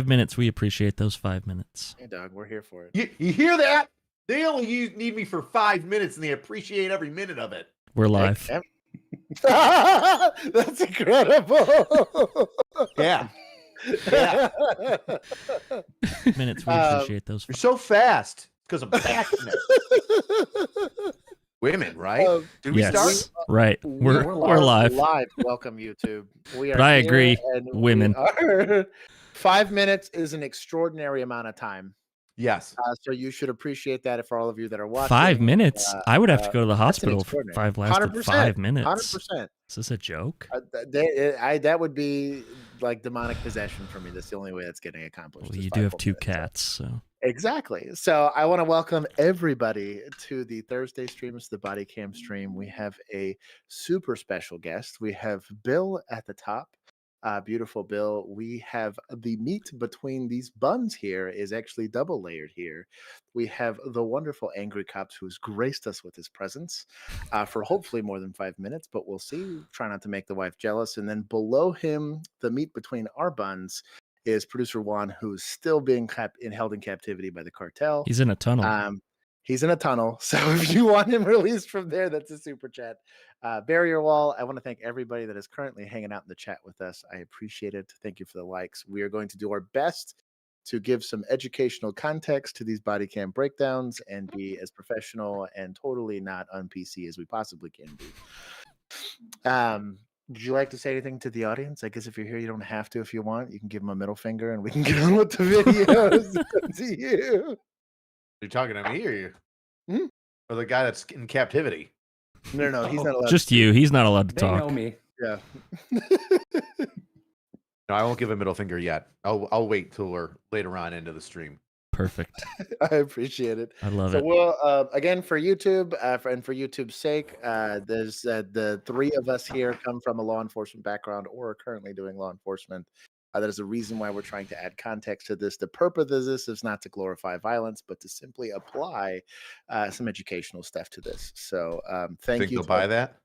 minutes. We appreciate those 5 minutes. Hey, dog, we're here for it. You hear that? They only need me for 5 minutes, and they appreciate every minute of it. We're live. That's incredible. Yeah. Minutes. We appreciate those. You're so fast because I'm passionate. Women, right? Did we start? Right. We're live. Live. Welcome, YouTube. We are. But I agree. Women. 5 minutes is an extraordinary amount of time. Yes. So you should appreciate that for all of you that are watching. 5 minutes? I would have to go to the hospital if 5 lasted 100%, 5 minutes. 100%. Is this a joke? That would be like demonic possession for me. That's the only way that's getting accomplished. Well, you do have 2 cats, so. Exactly. So I want to welcome everybody to the Thursday stream. It's the Bodycam stream. We have a super special guest. We have Bill at the top. Beautiful Bill. We have the meat between these buns here is actually double layered here. We have the wonderful Angry Cops who's graced us with his presence for hopefully more than 5 minutes, but we'll see. Try not to make the wife jealous. And then below him, the meat between our buns is producer Juan, who's still being held in captivity by the cartel. He's in a tunnel. He's in a tunnel. So if you want him released from there, that's a super chat. Barrier Wall, I want to thank everybody that is currently hanging out in the chat with us. I appreciate it. Thank you for the likes. We are going to do our best to give some educational context to these body cam breakdowns and be as professional and totally not un-PC as we possibly can be. Would you like to say anything to the audience? I guess if you're here, you don't have to. If you want, you can give them a middle finger and we can get on with the videos. To you. You're talking to me or you? Or the guy that's in captivity? No, he's not allowed. Just you. He's not allowed to They talk. know me. Yeah. No, I won't give a middle finger yet. I'll wait till we're later on into the stream. Perfect. I appreciate it. I love so it. We'll again for YouTube and for YouTube's sake, there's the 3 of us here come from a law enforcement background or are currently doing law enforcement. That is the reason why we're trying to add context to this. The purpose of this is not to glorify violence, but to simply apply some educational stuff to this. So thank you. Think they'll buy that?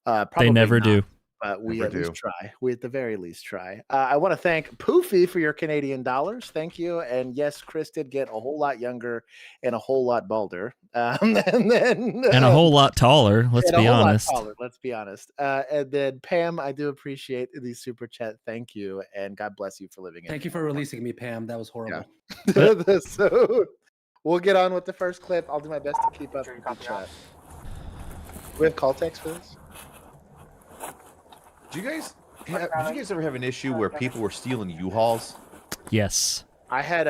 Probably they never not. do. But we at least try. We at the very least try. I want to thank Poofy for your Canadian dollars. Thank you. And yes, Chris did get a whole lot younger and a whole lot balder. And a whole lot taller. Let's be honest. Let's be honest. And then Pam, I do appreciate the super chat. Thank you. And God bless you for living in. Thank you for releasing me, Pam. That was horrible. Yeah. So we'll get on with the first clip. I'll do my best to keep up with the chat. We have call text for this? Did you guys ever have an issue where people were stealing U-Hauls? Yes. I had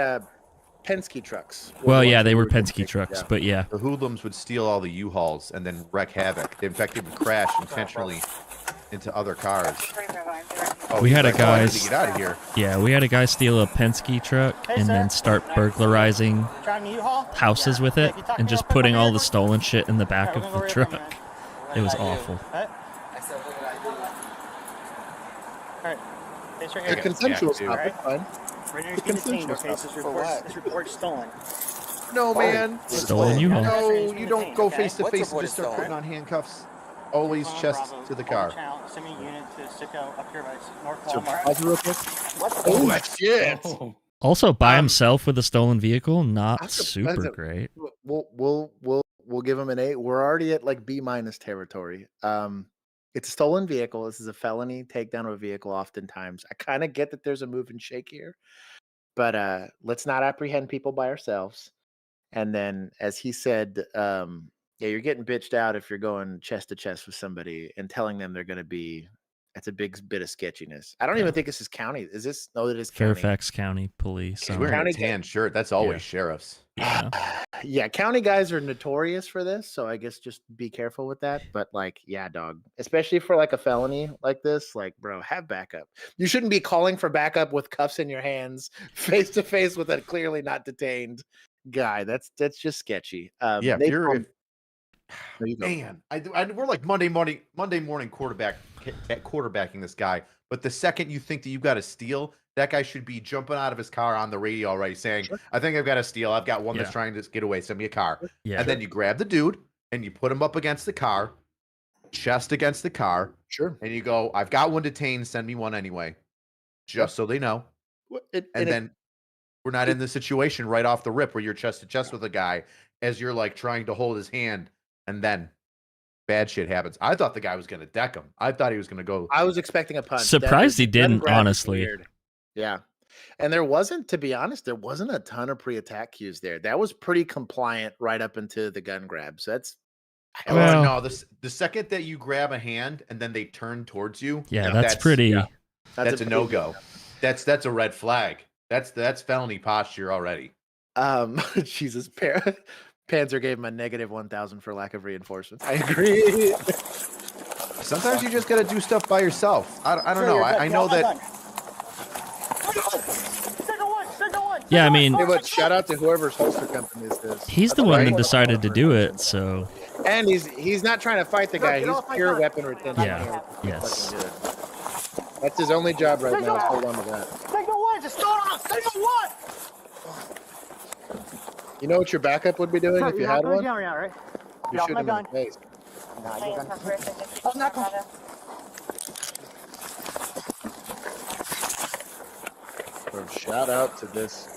Penske trucks. Well, yeah, they were Penske trucks, but yeah. The hoodlums would steal all the U-Hauls and then wreak havoc. In fact, they would crash intentionally into other cars. Oh, we had a guy. Get out of here. Yeah, we had a guy steal a Penske truck and then start burglarizing houses with it and just putting all the stolen shit in the back of the truck. It was awful. The consensual topic, fine. This report stolen. No, man. Stolen U-Haul. No, you don't go face to face and just start putting on handcuffs. Always chest to the car. Send me a unit to Sicko up here by North So, Walmart. pause real quick. Oh, that's shit. Also, by himself with a stolen vehicle, not super great. We'll give him an 8. We're already at like B- territory. It's a stolen vehicle. This is a felony takedown of a vehicle oftentimes. I kind of get that there's a move and shake here, but let's not apprehend people by ourselves. And then, as he said, yeah, you're getting bitched out if you're going chest to chest with somebody and telling them they're going to be. That's a big bit of sketchiness. I don't even think this is county. Is this? No, it is county. Fairfax County Police. He's wearing a tan shirt. That's always sheriff's. Yeah. Yeah, county guys are notorious for this, so I guess just be careful with that. But like, yeah, dog, especially for like a felony like this, like, bro, have backup. You shouldn't be calling for backup with cuffs in your hands, face to face with a clearly not detained guy. That's just sketchy. Yeah, man, we're like Monday morning quarterbacking this guy. But the second you think that you've got a steal, that guy should be jumping out of his car on the radio already saying, I think I've got a steal. I've got one that's trying to get away. Send me a car. Yeah. And then you grab the dude and you put him up against the car, chest against the car. Sure. And you go, I've got one detained. Send me one anyway. Just so they know. And then We're not in the situation right off the rip where you're chest to chest with a guy as you're like trying to hold his hand, and then bad shit happens. I thought the guy was going to deck him. I thought he was going to go. I was expecting a punch. Surprised he didn't, grab was honestly. weird. Yeah. And there wasn't, to be honest, there wasn't a ton of pre-attack cues there. That was pretty compliant right up into the gun grab. So that's Well- no, the second that you grab a hand and then they turn towards you, Yeah, that's pretty. yeah. That's a no-go. That's a red flag. That's felony posture already. Jesus, Panzer gave him a negative 1,000 for lack of reinforcement. I agree. Sometimes you just got to do stuff by yourself. I don't know. I know that. Yeah, I mean, Hey, but shout out to whoever's holster company is this. he's the That's one right. that decided to do it, so And he's not trying to fight the guy. He's pure weapon retention. Yeah, He's yes. fucking good. That's his only job right now. Is hold on to that. Signal 1, just start off. Signal 1. You know what your backup would be doing if you had one? Down right now, right? You Get off shoot my him in gun. the face. I'm not going. So shout out to this.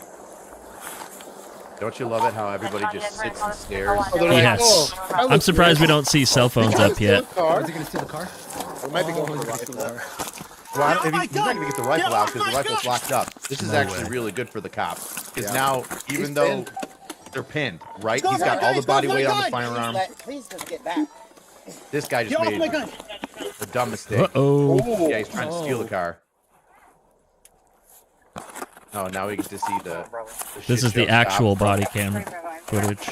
Don't you love it how everybody just sits and stares? Oh, they're like, Yes. oh, that I'm looks surprised good. we don't see cell phones Can I up steal yet. a car? Is he gonna steal the car? We might be going Oh, for he's the gonna rifle. steal the car. Well, Get off my he's not going to get the rifle gun! out Get because the off my rifle's gun! locked up. This is No actually way. really good for the cop. Because Yeah. now, even He's though pinned. they're pinned, right? Go He's for got it, all guys, the body go for weight it, on the guys. firearm. Please just get back. This guy Get just off my made gun. a dumb mistake. Uh-oh. Yeah, he's trying to steal the car. Oh, now we get to see the This shit is the show actual stop. body cam footage.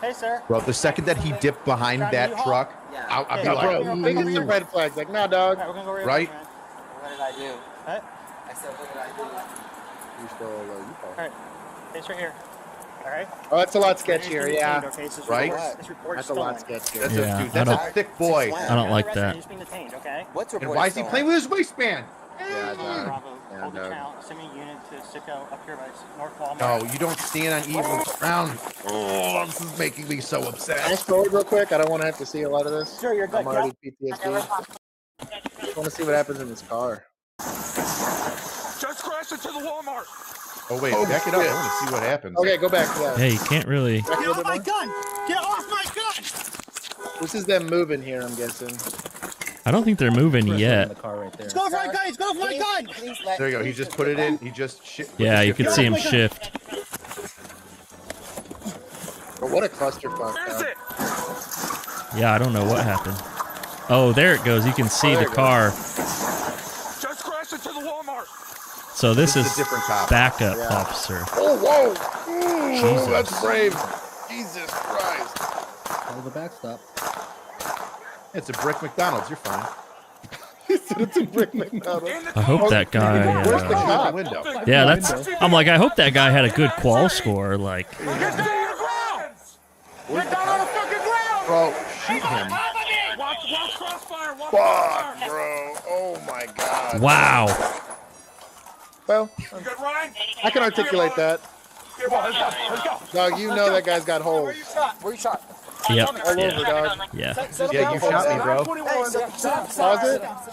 Hey, sir. Bro, the second that he dipped behind that truck, Yeah. I'll be Yeah, like, bro, think it's some red flags. Like, nah, dog. Alright, we're gonna go Right? man. What did I do? What? I said, what did I do? You stole U-Haul. Alright. Face right here. Alright? Oh, that's a lot sketchier. Yeah, Right? This report's that's a lot sketchier. that's Yeah, a, dude, I that's a don't- thick boy. I don't like that. He's being detained, okay? What's And report why is he stolen? playing with his waistband? Yeah, dog. Bravo. Yeah, Hold the dog. channel. Send me a unit to Sicko up here by North Walmart. No, you don't stand on even ground. Oh, this is making me so upset. Fast forward real quick. I don't want to have to see a lot of this. Sure, you're good. I'm already PTSD. Just want to see what happens in this car. Just crashed into the Walmart. Oh wait, back it up. I want to see what happens. Okay, go back to that. Yeah, you can't really. Back a Get little off my bit more. gun! Get off my gun! This is them moving here, I'm guessing. I don't think they're moving In yet. the car right there. Let's go for my gun! Let's go for my gun! Please let There you go. He please just get put it in. back. He just shit. Yeah, you could could see him my gun. shift. But what a clusterfuck. Where's dog. it? Yeah, I don't know what happened. Oh, there it goes. You can see there the it goes. car. Just crashed into the Walmart. So this This is is a different cop. backup Yeah. officer. Oh, whoa! Ooh, Jesus. that's brave. Jesus Christ. Hold the backstop. It's a brick McDonald's. You're fine. He said it's a brick McDonald's. In the I hope that guy. Where's the Uh, cop? Window. yeah, that's. I'm like, I hope that guy had a good qual score. Like, Get down on the ground. Get down on the fucking ground. Bro, shoot him. Watch crossfire. Watch Fuck, crossfire. bro. Oh my god. wow. Well, You good, Ryan? I can articulate that. Here, boy, let's go. Let's go. Dog, you know that guy's got holes Where you shot? Yep. all over, Yeah. dog. Yeah. Yeah, you shot me, bro. Pause it.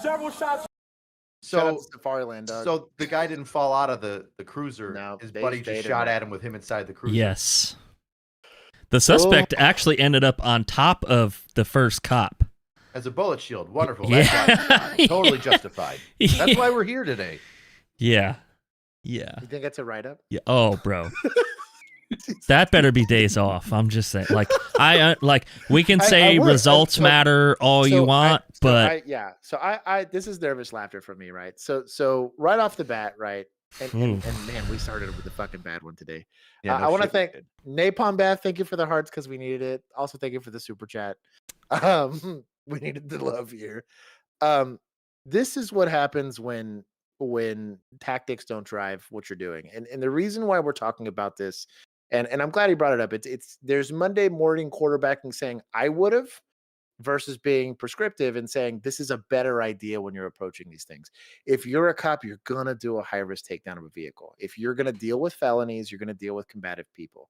Several shots. Shout out So, to Safariland, dog. so the guy didn't fall out of the cruiser. No, His they buddy stayed just in shot there. at him with him inside the cruiser. Yes. The suspect actually ended up on top of the first cop. As a bullet shield. Wonderful. Yeah. That's why it's totally justified. That's why we're here today. Yeah. Yeah. You think that's a write-up? Yeah. Oh, bro. That better be days off. I'm just saying. Like, we can I say would. results So- matter all you want, but this is nervous laughter from me, right? So right off the bat, right? And man, we started with the fucking bad one today. Yeah, no I want to shit, thank we did. Napalm Bath. Thank you for the hearts because we needed it. Also, thank you for the super chat. We needed the love here. This is what happens when tactics don't drive what you're doing, and the reason why we're talking about this, and I'm glad he brought it up. It's there's Monday morning quarterbacking saying I would have versus being prescriptive and saying this is a better idea when you're approaching these things. If you're a cop, you're going to do a high risk takedown of a vehicle. If you're going to deal with felonies, you're going to deal with combative people.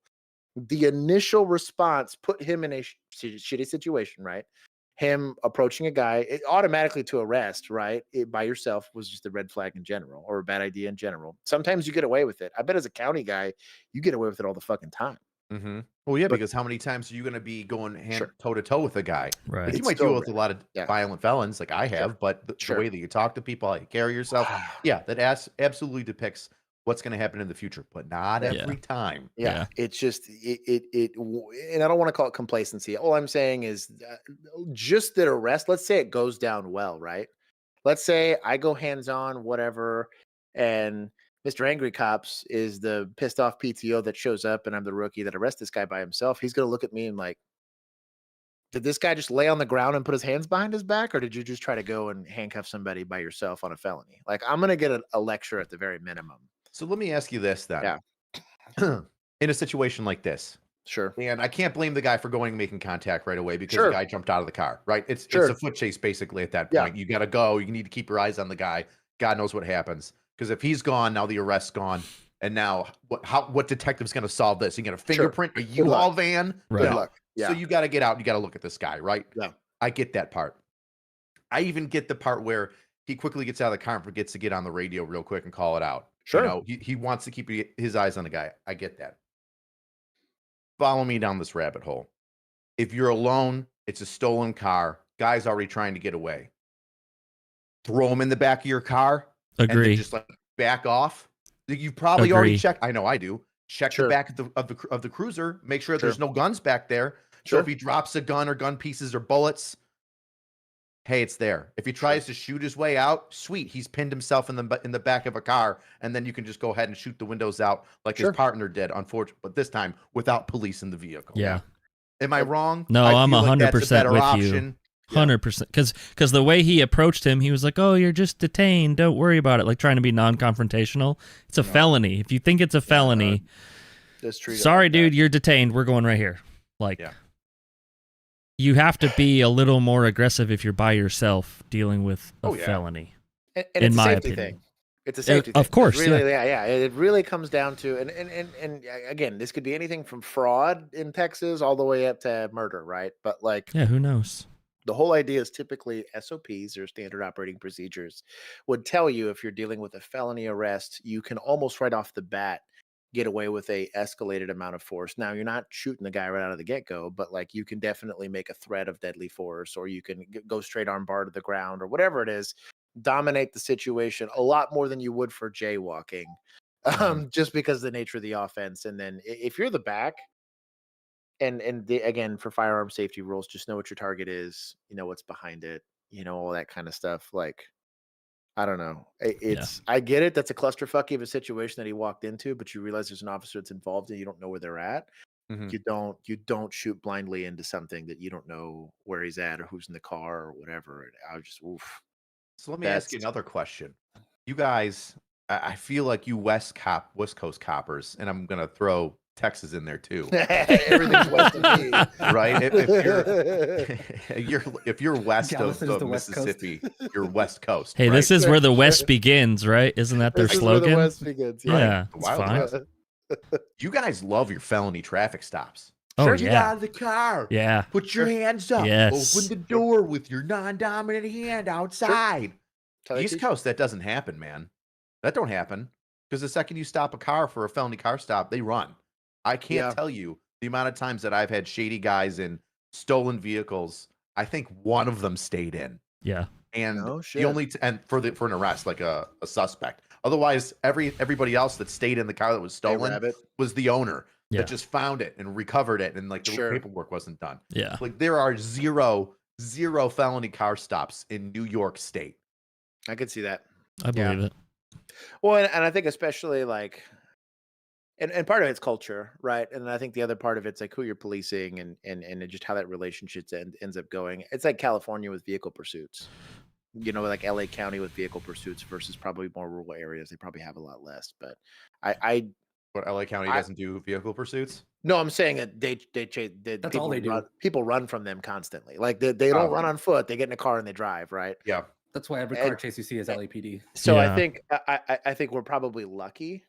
The initial response put him in a shitty situation, right? him approaching a guy automatically to arrest, right? By yourself was just a red flag in general or a bad idea in general. Sometimes you get away with it. I bet as a county guy, you get away with it all the fucking time. Mm-hmm. Well, yeah, But- because how many times are you going to be going Sure. toe to toe with a guy? Right. Like, you It's might still deal with a rare. lot of Yeah. violent felons, like I Sure. have, but the Sure. way that you talk to people, how you carry yourself, yeah, that absolutely depicts what's going to happen in the future, but not Yeah. every time. Yeah, it's just and I don't want to call it complacency. All I'm saying is just that arrest. Let's say it goes down well, right? Let's say I go hands on, whatever, and Mr. Angry Cops is the pissed off PTO that shows up, and I'm the rookie that arrests this guy by himself. He's gonna look at me and like, did this guy just lay on the ground and put his hands behind his back, or did you just try to go and handcuff somebody by yourself on a felony? Like, I'm gonna get a lecture at the very minimum. So let me ask you this then. Yeah. In a situation like this, Sure. and I can't blame the guy for going and making contact right away because Sure. the guy jumped out of the car, right? It's Sure. a foot chase basically at that Yeah. point. You got to go. You need to keep your eyes on the guy. God knows what happens. Because if he's gone, now the arrest's gone. And now what detective's going to solve this? You got a fingerprint, a luck. U-Haul van? Right. Good luck. Yeah. So you got to get out. You got to look at this guy, right? Yeah. I get that part. I even get the part where he quickly gets out of the car and forgets to get on the radio real quick and call it out. Sure. You know, he wants to keep his eyes on the guy. I get that. Follow me down this rabbit hole. If you're alone, it's a stolen car. Guy's already trying to get away. Throw him in the back of your car. And then Agree. just like back off. You've probably already Agree. checked. I know I do. Check Sure. the back of the cruiser. Make sure Sure. there's no guns back there. So Sure. if he drops a gun or gun pieces or bullets, hey, it's there. If he tries to shoot his way out, sweet, he's pinned himself in the back of a car, and then you can just go ahead and shoot the windows out like Sure. his partner did. Unfortunately, but this time without police in the vehicle. Yeah. Am I wrong? No, I I'm feel like that's a 100% better with option. you. 100%. Because the way he approached him, he was like, "Oh, you're just detained. Don't worry about it." Like trying to be non-confrontational. It's a felony. If you think it's a felony, Just treat it sorry, like that. dude, you're detained. We're going right here. Like, Yeah. you have to be a little more aggressive if you're by yourself dealing with a Oh, yeah. felony. And in it's a my safety opinion. thing. It's a safety thing. Of course, It's really, yeah. It really comes down to, and again, this could be anything from fraud in Texas all the way up to murder, right? But like, Yeah, who knows? the whole idea is typically SOPs or standard operating procedures would tell you if you're dealing with a felony arrest, you can almost right off the bat get away with a escalated amount of force. Now, you're not shooting the guy right out of the get-go, but like you can definitely make a threat of deadly force, or you can go straight arm bar to the ground, or whatever it is, dominate the situation a lot more than you would for jaywalking, just because of the nature of the offense. And then if you're the back, again, for firearm safety rules, just know what your target is, you know what's behind it, you know, all that kind of stuff. Like, I don't know. I get it. That's a clusterfucky of a situation that he walked into, but you realize there's an officer that's involved and you don't know where they're at. Mhm. You don't shoot blindly into something that you don't know where he's at or who's in the car or whatever. I was just, oof. So let me ask you another question. You guys, I feel like you West Coast coppers, and I'm gonna throw Texas in there too, Everything's west of me. right? If you're west Galveston is of the West Coast. Mississippi, you're West Coast. Hey, right? this is where the West begins, right? Isn't that their This is where slogan? the West begins. Yeah, The it's Wild fine. West. You guys love your felony traffic stops. Oh, Sure, get yeah. out of the car. Yeah. Put your hands up. Yes. Open the door with your non-dominant hand outside. Tell you East to- Coast, that doesn't happen, man. That don't happen. Because the second you stop a car for a felony car stop, they run. I can't Yeah. tell you the amount of times that I've had shady guys in stolen vehicles. I think one of them stayed in. Yeah. And No the shit. only and for an arrest, like a suspect. Otherwise, everybody else that stayed in the car that was Hey, stolen Rabbit. was the owner Yeah. that just found it and recovered it, and like the Sure. paperwork wasn't done. Yeah. Like there are zero felony car stops in New York State. I could see that. I believe it. Well, and I think especially like, and part of it's culture, right? And I think the other part of it's like who you're policing and just how that relationship ends up going. It's like California with vehicle pursuits, you know, like LA County with vehicle pursuits versus probably more rural areas. They probably have a lot less, but But LA County doesn't do vehicle pursuits. no, I'm saying that they chase. That's all they do. People run from them constantly. Like they don't run on foot. They get in a car and they drive, right? Yeah. That's why every car chase you see is LAPD. So Yeah. I think we're probably lucky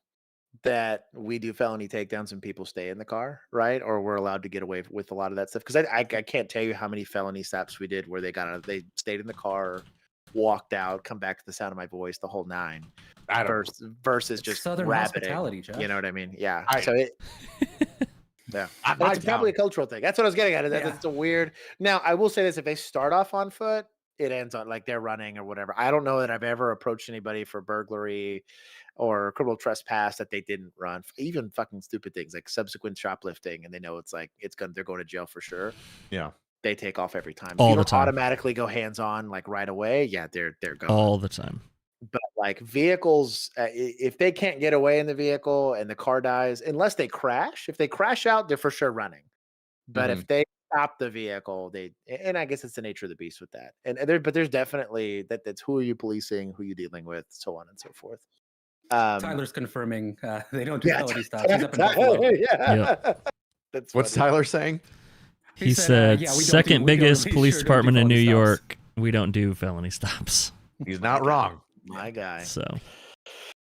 that we do felony takedowns and people stay in the car, right? Or we're allowed to get away with a lot of that stuff. Because I can't tell you how many felony stops we did where they stayed in the car, walked out, come back to the sound of my voice, the whole nine. I don't. Versus just Southern rabbiting. hospitality, Josh. You know what I mean? Yeah. I- So it. Yeah, My it's probably a town. cultural thing. That's what I was getting at. Yeah. It's a weird. Now, I will say this: if they start off on foot, it ends on like they're running or whatever. I don't know that I've ever approached anybody for burglary or criminal trespass that they didn't run. Even fucking stupid things like subsequent shoplifting, and they know it's like they're going to jail for sure. Yeah. They take off every time. All If you the don't time. automatically go hands on like right away, yeah, they're gone. All the time. But like vehicles, if they can't get away in the vehicle and the car dies, unless they crash, if they crash out, they're for sure running. But if they stop the vehicle, and I guess it's the nature of the beast with that. But there's definitely that's who are you policing, who you dealing with, so on and so forth. Tyler's confirming they don't do yeah, felony stops. He's up in Buffalo. yeah. That's What's funny. Tyler saying? He said, "Yeah, we don't second do- we don't- biggest we police sure don't do department in New felony stops." York. We don't do felony stops. He's not wrong. My guy. So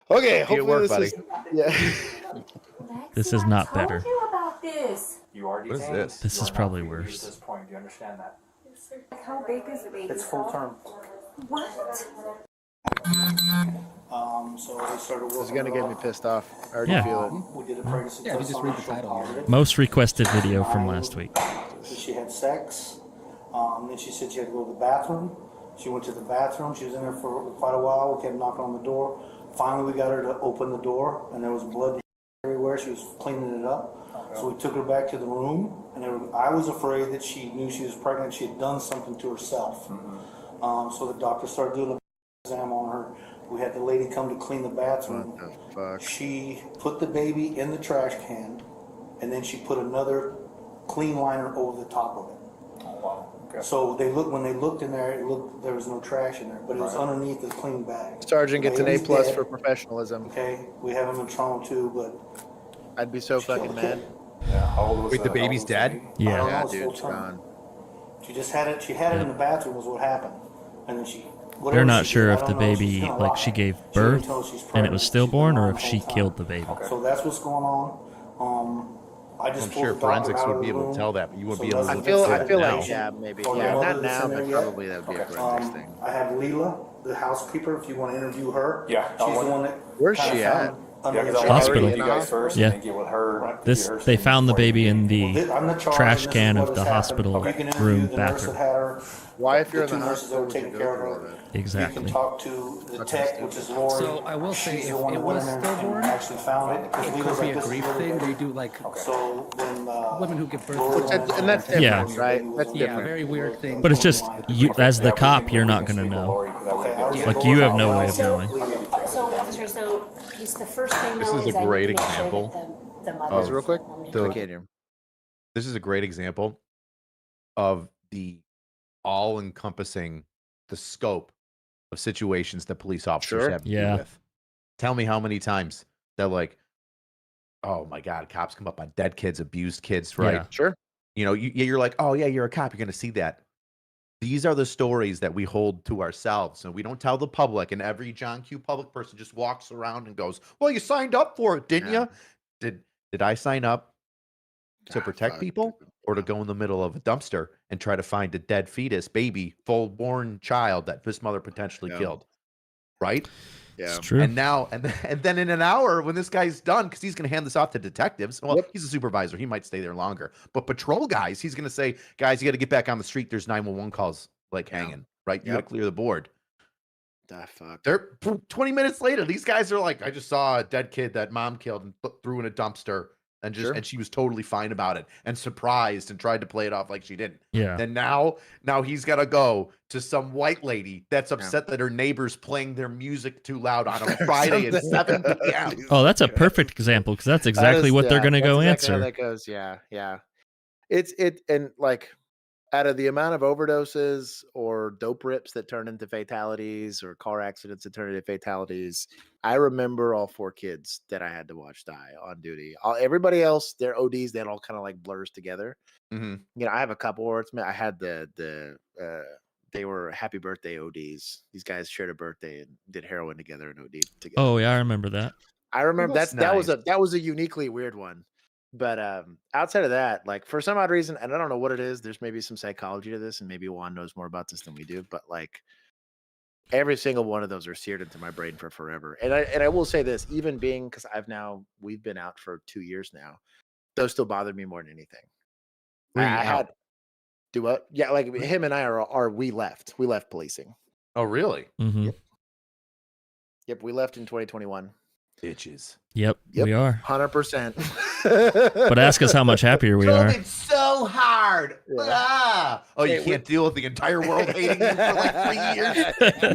Okay, Good hopefully work, this buddy. is yeah. this is not better. I told you about this. You are What is detained. this? This You is are not probably free to leave worse. At this point, do you understand that? How big is the baby? It's full term. What? So we started This is working gonna it get me off. pissed off. I already Yeah. feel it. We did a pregnancy Yeah, if you test just on read her, the she was title. positive. Most requested video from last week. So she had sex. Then she said she had to go to the bathroom. She went to the bathroom. She was in there for quite a while. We kept knocking on the door. Finally, we got her to open the door, and there was blood everywhere. She was cleaning it up. So we took her back to the room, and I was afraid that she knew she was pregnant. She had done something to herself. So the doctor started doing an exam on her. We had the lady come to clean the bathroom. What the fuck? She put the baby in the trash can, and then she put another clean liner over the top of it. Oh, wow. Okay. So when they looked in there, there was no trash in there, but it was underneath the clean bag. Sergeant gets an A+ Baby's dead. for professionalism. Okay, we have him in trauma too, but I'd be so fucking mad. Yeah. How old was Wait, the how baby's old was dead? baby? I Yeah. don't Yeah, know, it's dude, full it's term. gone. She just had it. She had it in the bathroom. Was what happened, and then she. whatever They're not she sure did, I if the don't know, she's baby, gonna like lie. she gave didn't birth tell us she's and it pregnant. was She's been stillborn, or lying if the she whole time. killed the baby. So that's what's going on. I just I'm pulled sure the doctor forensics out would of be the able to room. tell that, but you wouldn't be So able to I that's feel what I feel now. like maybe Or yeah, the not mother now, that's in but there yet? probably that would be a Okay. forensics thing. I have Leela, the housekeeper. If you want to interview her, Yeah, I she's the want- one that. Where's kinda she found at? under Yeah, the because I chair. want to Hospital. interview you guys first, Yeah. and then get with her. Right. This get her they statement found the before you baby in leave. the I'm the charge, trash and this can is of what the has happened. hospital You can interview room the nurse that bathroom. had her. Why, if you're in two the nurses that hospital, were would you taking go care through all of her. that? Exactly. You can talk to the tech, which is Lori. So I will say, She's if the one it that went was in there and stillborn, actually found it. 'cause it Leela's could be like, a this is grief really thing bad. where you do like So when women who give birth. Lori to went in and that's there, Yeah. different, right? That's yeah, different. very weird thing. But it's just you as the cop, you're not gonna know. Like you have no way of knowing. So, officer, so he's the first thing This though is a I need great to make sure that example the of- mother. Real quick, the- I can't hear him. This is a great example of the all-encompassing the scope of situations that police officers Sure. have to Yeah. deal with. Tell me how many times they're like, "Oh my God, cops come up on dead kids, abused kids, right?" Yeah. Sure. You know, you're like, "Oh yeah, you're a cop. You're going to see that." These are the stories that we hold to ourselves, and we don't tell the public. And every John Q. public person just walks around and goes, "Well, you signed up for it, didn't Yeah. you?" Did I sign up to protect fuck, people, dude. or to go in the middle of a dumpster and try to find a dead fetus, baby, full-born child that this mother potentially Yeah. killed? Right? Yeah. It's true. And now, and then in an hour, when this guy's done, because he's going to hand this off to detectives. Well, Yep. he's a supervisor; he might stay there longer. But patrol guys, he's going to say, "Guys, you got to get back on the street. There's 911 calls like Yeah. hanging. Right? You got Yep. to clear the board." Ah, fuck. They're 20 minutes later. These guys are like, "I just saw a dead kid that mom killed and threw in a dumpster, and just Sure. and she was totally fine about it and surprised and tried to play it off like she didn't." Yeah. And now he's got to go to some white lady that's upset that her neighbor's playing their music too loud on a Friday at 7 p.m. Oh, that's a perfect example because that's exactly what they're gonna go that's exactly how answer. that goes. Yeah, yeah. And like out of the amount of overdoses or dope rips that turn into fatalities or car accidents that turn into fatalities, I remember all 4 kids that I had to watch die on duty. Everybody else, their ODs, that all kind of like blurs together. Mhm. You know, I have a couple where I had they were happy birthday ODs. These guys shared a birthday and did heroin together and OD together. Oh yeah, I remember that. I remember That's that was nice. that was a uniquely weird one. But outside of that, like for some odd reason, and I don't know what it is, there's maybe some psychology to this, and maybe Juan knows more about this than we do. But like every single one of those are seared into my brain for forever. And I will say this, even being because we've been out for 2 years now, those still bother me more than anything. Where you I had out? do what? Yeah, like him and I are we left policing. Oh, really? Mm-hmm. Yep, we left in 2021. Bitches. Yep, Yep. we are. 100%. But ask us how much happier we are. COVID's so hard. Yeah. Ah. Oh, you Hey, can't deal with the entire world hating you for like 3 years.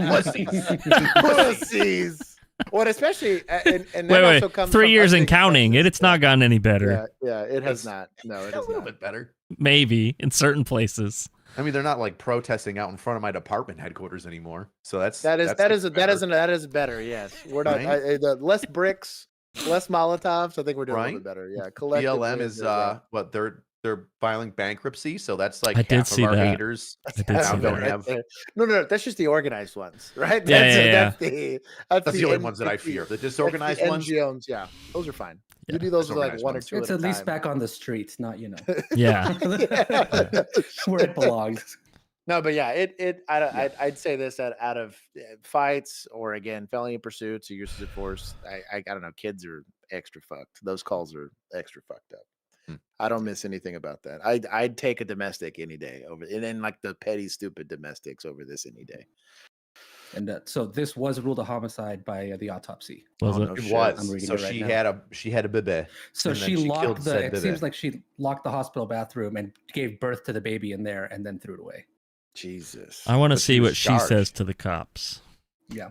Pussies. Pussies. Well, especially and that Wait. also comes 3 from years us and in counting. Texas. It's not gotten any better. Yeah, it has It's- not. No, it A has little not. bit better. Maybe in certain places. I mean, they're not like protesting out in front of my department headquarters anymore. So that's That is better. better. Yes, we're not. Right? The less bricks, less Molotovs. I think we're doing a little Right? bit better. Yeah, BLM collectively, is yeah. what they're filing bankruptcy, so that's like I did half see of our that. haters I did now see don't that. have. No, that's just the organized ones, right? Yeah, That's the only ones that I fear. The disorganized ones. NGOs, yeah, those are fine. Yeah, You do those with like disorganized one or ones. two. It's at at a least time. back on the streets, not Yeah. where it belongs. No, but yeah, I'd say this that out of fights or again felony pursuits or uses of force, I don't know. Kids are extra fucked. Those calls are extra fucked up. I don't miss anything about that. I'd take a domestic any day over, and then like the petty, stupid domestics over this any day. And so this was ruled a homicide by the autopsy. Was Oh, it? no It shit. was. I'm reading So it right she had a baby. So And then she she locked killed the. said It baby. seems like she locked the hospital bathroom and gave birth to the baby in there, and then threw it away. Jesus. I want to But she see was what she charged. says to the cops. Yeah.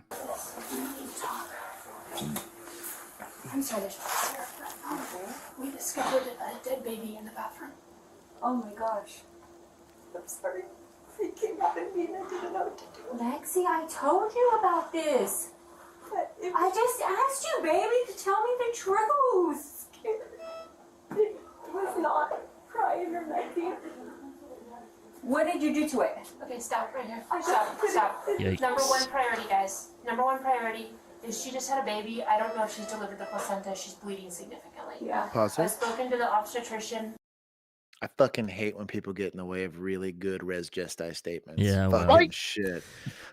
I'm sorry, we discovered a dead baby in the bathroom. Oh my gosh. I'm sorry. He came out at me and I didn't know what to do. Lexi, I told you about this. I just asked you, baby, to tell me the truth. It was not crying or nothing. What did you do to it? Okay, stop right here. Stop. Yikes. Number one priority, guys. Number one priority is she just had a baby. I don't know if she's delivered the placenta. She's bleeding significantly. Yeah. Pause I've it. spoken to the obstetrician. I fucking hate when people get in the way of really good res gesti statements. Yeah, well. Fucking shit.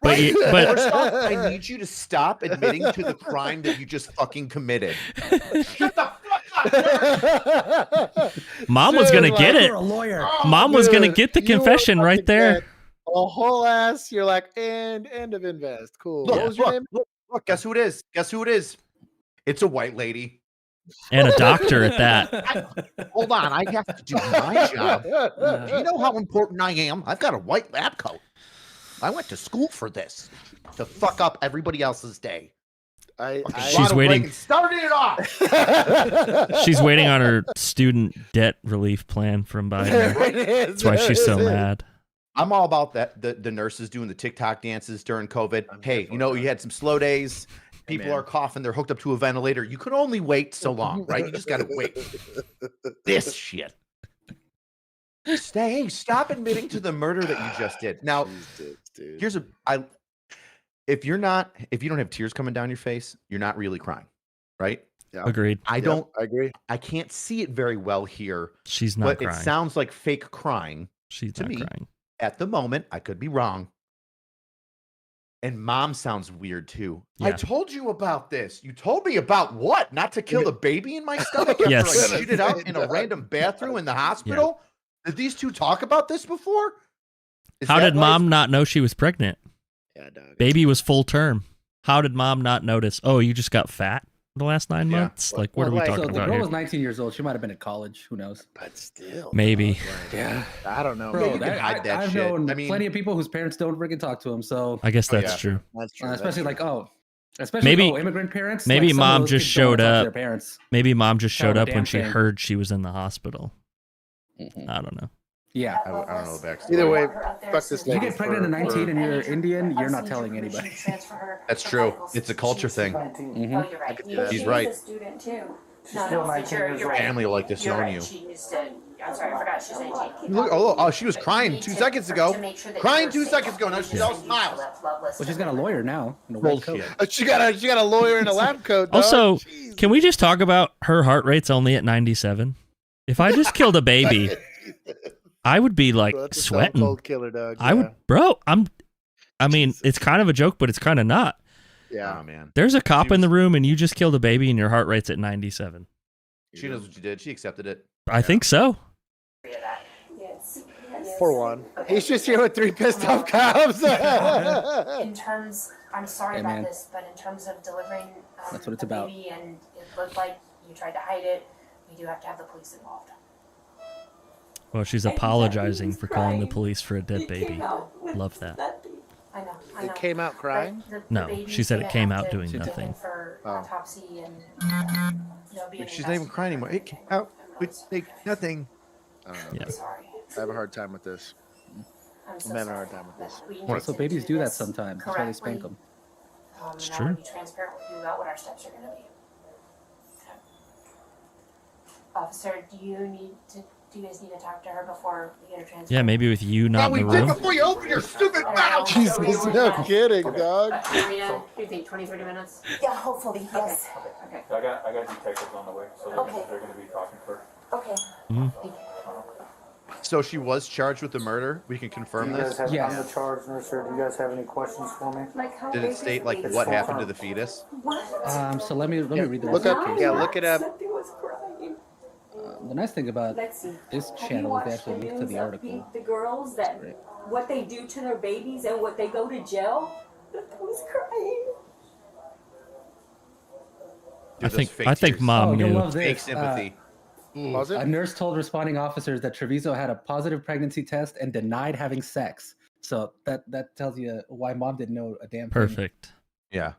But you- First but off, I need you to stop admitting to the crime that you just fucking committed. Shut the fuck up. Mom was Dude, gonna get like, it. You're a lawyer. Mom was gonna Dude, get the you are confession right fucking there. dead. A whole ass. You're like, and end of invest. Cool. Look, What was your look, name? look, guess who it is? Guess who it is? It's a white lady. And a doctor at that. Hold on, I have to do my job. Do you know how important I am? I've got a white lab coat. I went to school for this to fuck up everybody else's day. She's Ronald waiting- Reagan started it off. She's waiting on her student debt relief plan from Biden. That's why she's so mad. I'm all about that. The nurses doing the TikTok dances during COVID. Hey, you know, you had some slow days. People are coughing. They're hooked up to a ventilator. You can only wait so long, right? You just got to wait. This shit. Stop admitting to the murder that you just did. Now, here's if you don't have tears coming down your face, you're not really crying, right? Yeah. Agreed. I agree. I can't see it very well here. She's not but crying. It sounds like fake crying. She's to not me crying. at the moment. I could be wrong. And mom sounds weird too. Yeah. I told you about this. You told me about what? Not to kill the baby in my stomach after Yes. I shoot it out in a random bathroom in the hospital? Did these two talk about this before? How did mom not know she was pregnant? Yeah, dog. Baby was full term. How did mom not notice? Oh, you just got fat the last 9 months? Like, what are we So talking the about girl here? was 19 years old. She might have been at college. Who knows? But still. Maybe. dog, like, Yeah. I don't know. Bro, you can hide that I've shit. known I mean- plenty of people whose parents don't freaking talk to them. So I guess Oh, that's yeah. true. That's true. especially that's like true. especially Maybe- immigrant parents. maybe like, some of mom those just kids don't showed wanna talk to up. Their parents. Maybe mom just Tell showed her up damn when she thing. heard she was in the hospital. Mhm. I don't know. Yeah. I don't know the backstory. Either way, Fuck fuck this If you lady get pregnant at for- 19 and you're for- Indian, you're I've not seen telling your anybody. permission transfer her That's for true. vitals. It's a culture She's thing. 19. Mhm. Oh, you're right. could do that. He's right. She's a student too. She's still 19 years You're old. right. Family will like to You're disown right. you. She used to. I'm sorry, I forgot she's 19. Look, oh, she was But crying you 2 need seconds to ago. make sure that Crying you're 2 safe. seconds ago. Now You she's just all need to smiles. love list Well, she's got a lawyer now. In a white coat. Bullshit. She got a lawyer in a lab coat. Dog. Also, Jeez. Can we just talk about her heart rate's only at 97? If I just killed a baby, I would be like Bro, that's a sweating. cold killer, dog. I would, bro. I mean, it's kind of a joke, but it's kind of not. Yeah, Oh, man. There's a cop in the room, and you just killed a baby, and your heart rate's at 97. She knows what you did. She accepted it. I think so. Yes. For one, he's just here with 3 pissed off cops. In terms, I'm sorry Hey, about man. this, but in terms of delivering That's what it's a about. baby and it looked like you tried to hide it, we do have to have the police involved. Well, she's apologizing for calling the police for a dead baby. Love that. I know. It came out crying. No, she said it came out doing nothing. For Oh. autopsy and be an She's not even crying anymore. It came out with nothing. I don't know. Yeah. I'm sorry. I have a hard time with this. I'm so I'm having a sorry hard time with that this. we Well, so intended babies to do that this sometimes. That's why they spank correctly. them. It's And I true. want to be transparent with you about what our steps are going to be. Okay. Officer, do you guys need to talk to her before we get her transferred? Yeah, maybe with you not in the room. before you open your stupid mouth. Jesus, no kidding, dog. Maria, what do you think, 20, 30 minutes? Yeah, hopefully, yes. Okay. I got detectives on the way, so they're gonna be talking to her. Okay. So she was charged with the murder. We can Do confirm you guys this. have, Yes. I'm the charge nurse here. Do you guys have any questions for me? Did it state like what happened to the fetus? So let me read the Look rest of up. the case. Yeah, look it up. The nice thing about Let's see. this Have you channel is they watched actually the link to news the of article. The girls that Right. what they do to their babies and what they go to jail. I was crying. Dude, those I fake think tears. mom Oh, you'll knew. love this. Fake sympathy. Was it? A nurse told responding officers that Treviso had a positive pregnancy test and denied having sex. So that tells you why mom didn't know a damn thing. Perfect. Yeah.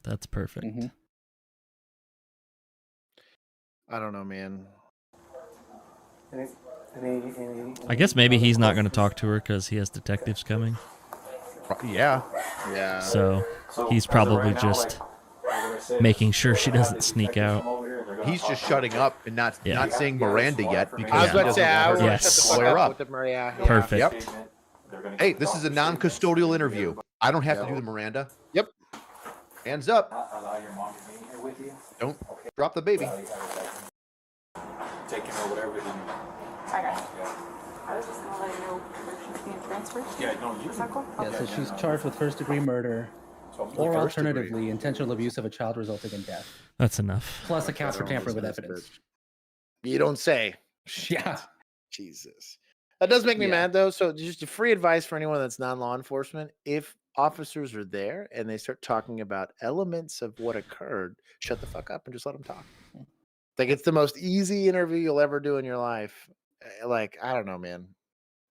That's perfect. Mhm. I don't know, man. Any I guess maybe he's not going to talk to her because he has detectives coming. Yeah. Yeah. So So, he's as of probably right now, just like, what I say making is, sure she we're gonna have doesn't the sneak detectives out. come over here, they're gonna He's talk just to shutting up and not Yeah. not saying Miranda yet because I was he about to say, doesn't I want would her Yes. shut the to fuck blow her up up. with the Maria. Yeah. Perfect. Yep. statement. They're gonna Hey, keep this is a talking. non-custodial interview. I don't have to Yep. do the Miranda. Yep. Hands up. Allow your mom to be here with you. Don't drop the baby. Taking or whatever. Then, Okay. I was just gonna let you know if she's being transferred. yeah, no, you Is that cool? Yeah, so she's charged with first-degree murder, So, or First degree. alternatively, intentional abuse of a child resulting in death, That's enough. plus accounts for Oh, tampering with this evidence. bitch. You don't say. Yeah. Jesus. That does make me Yeah. mad though. So just a free advice for anyone that's non-law enforcement. If officers are there and they start talking about elements of what occurred, shut the fuck up and just let them talk. Like it's the most easy interview you'll ever do in your life. Like, I don't know, man.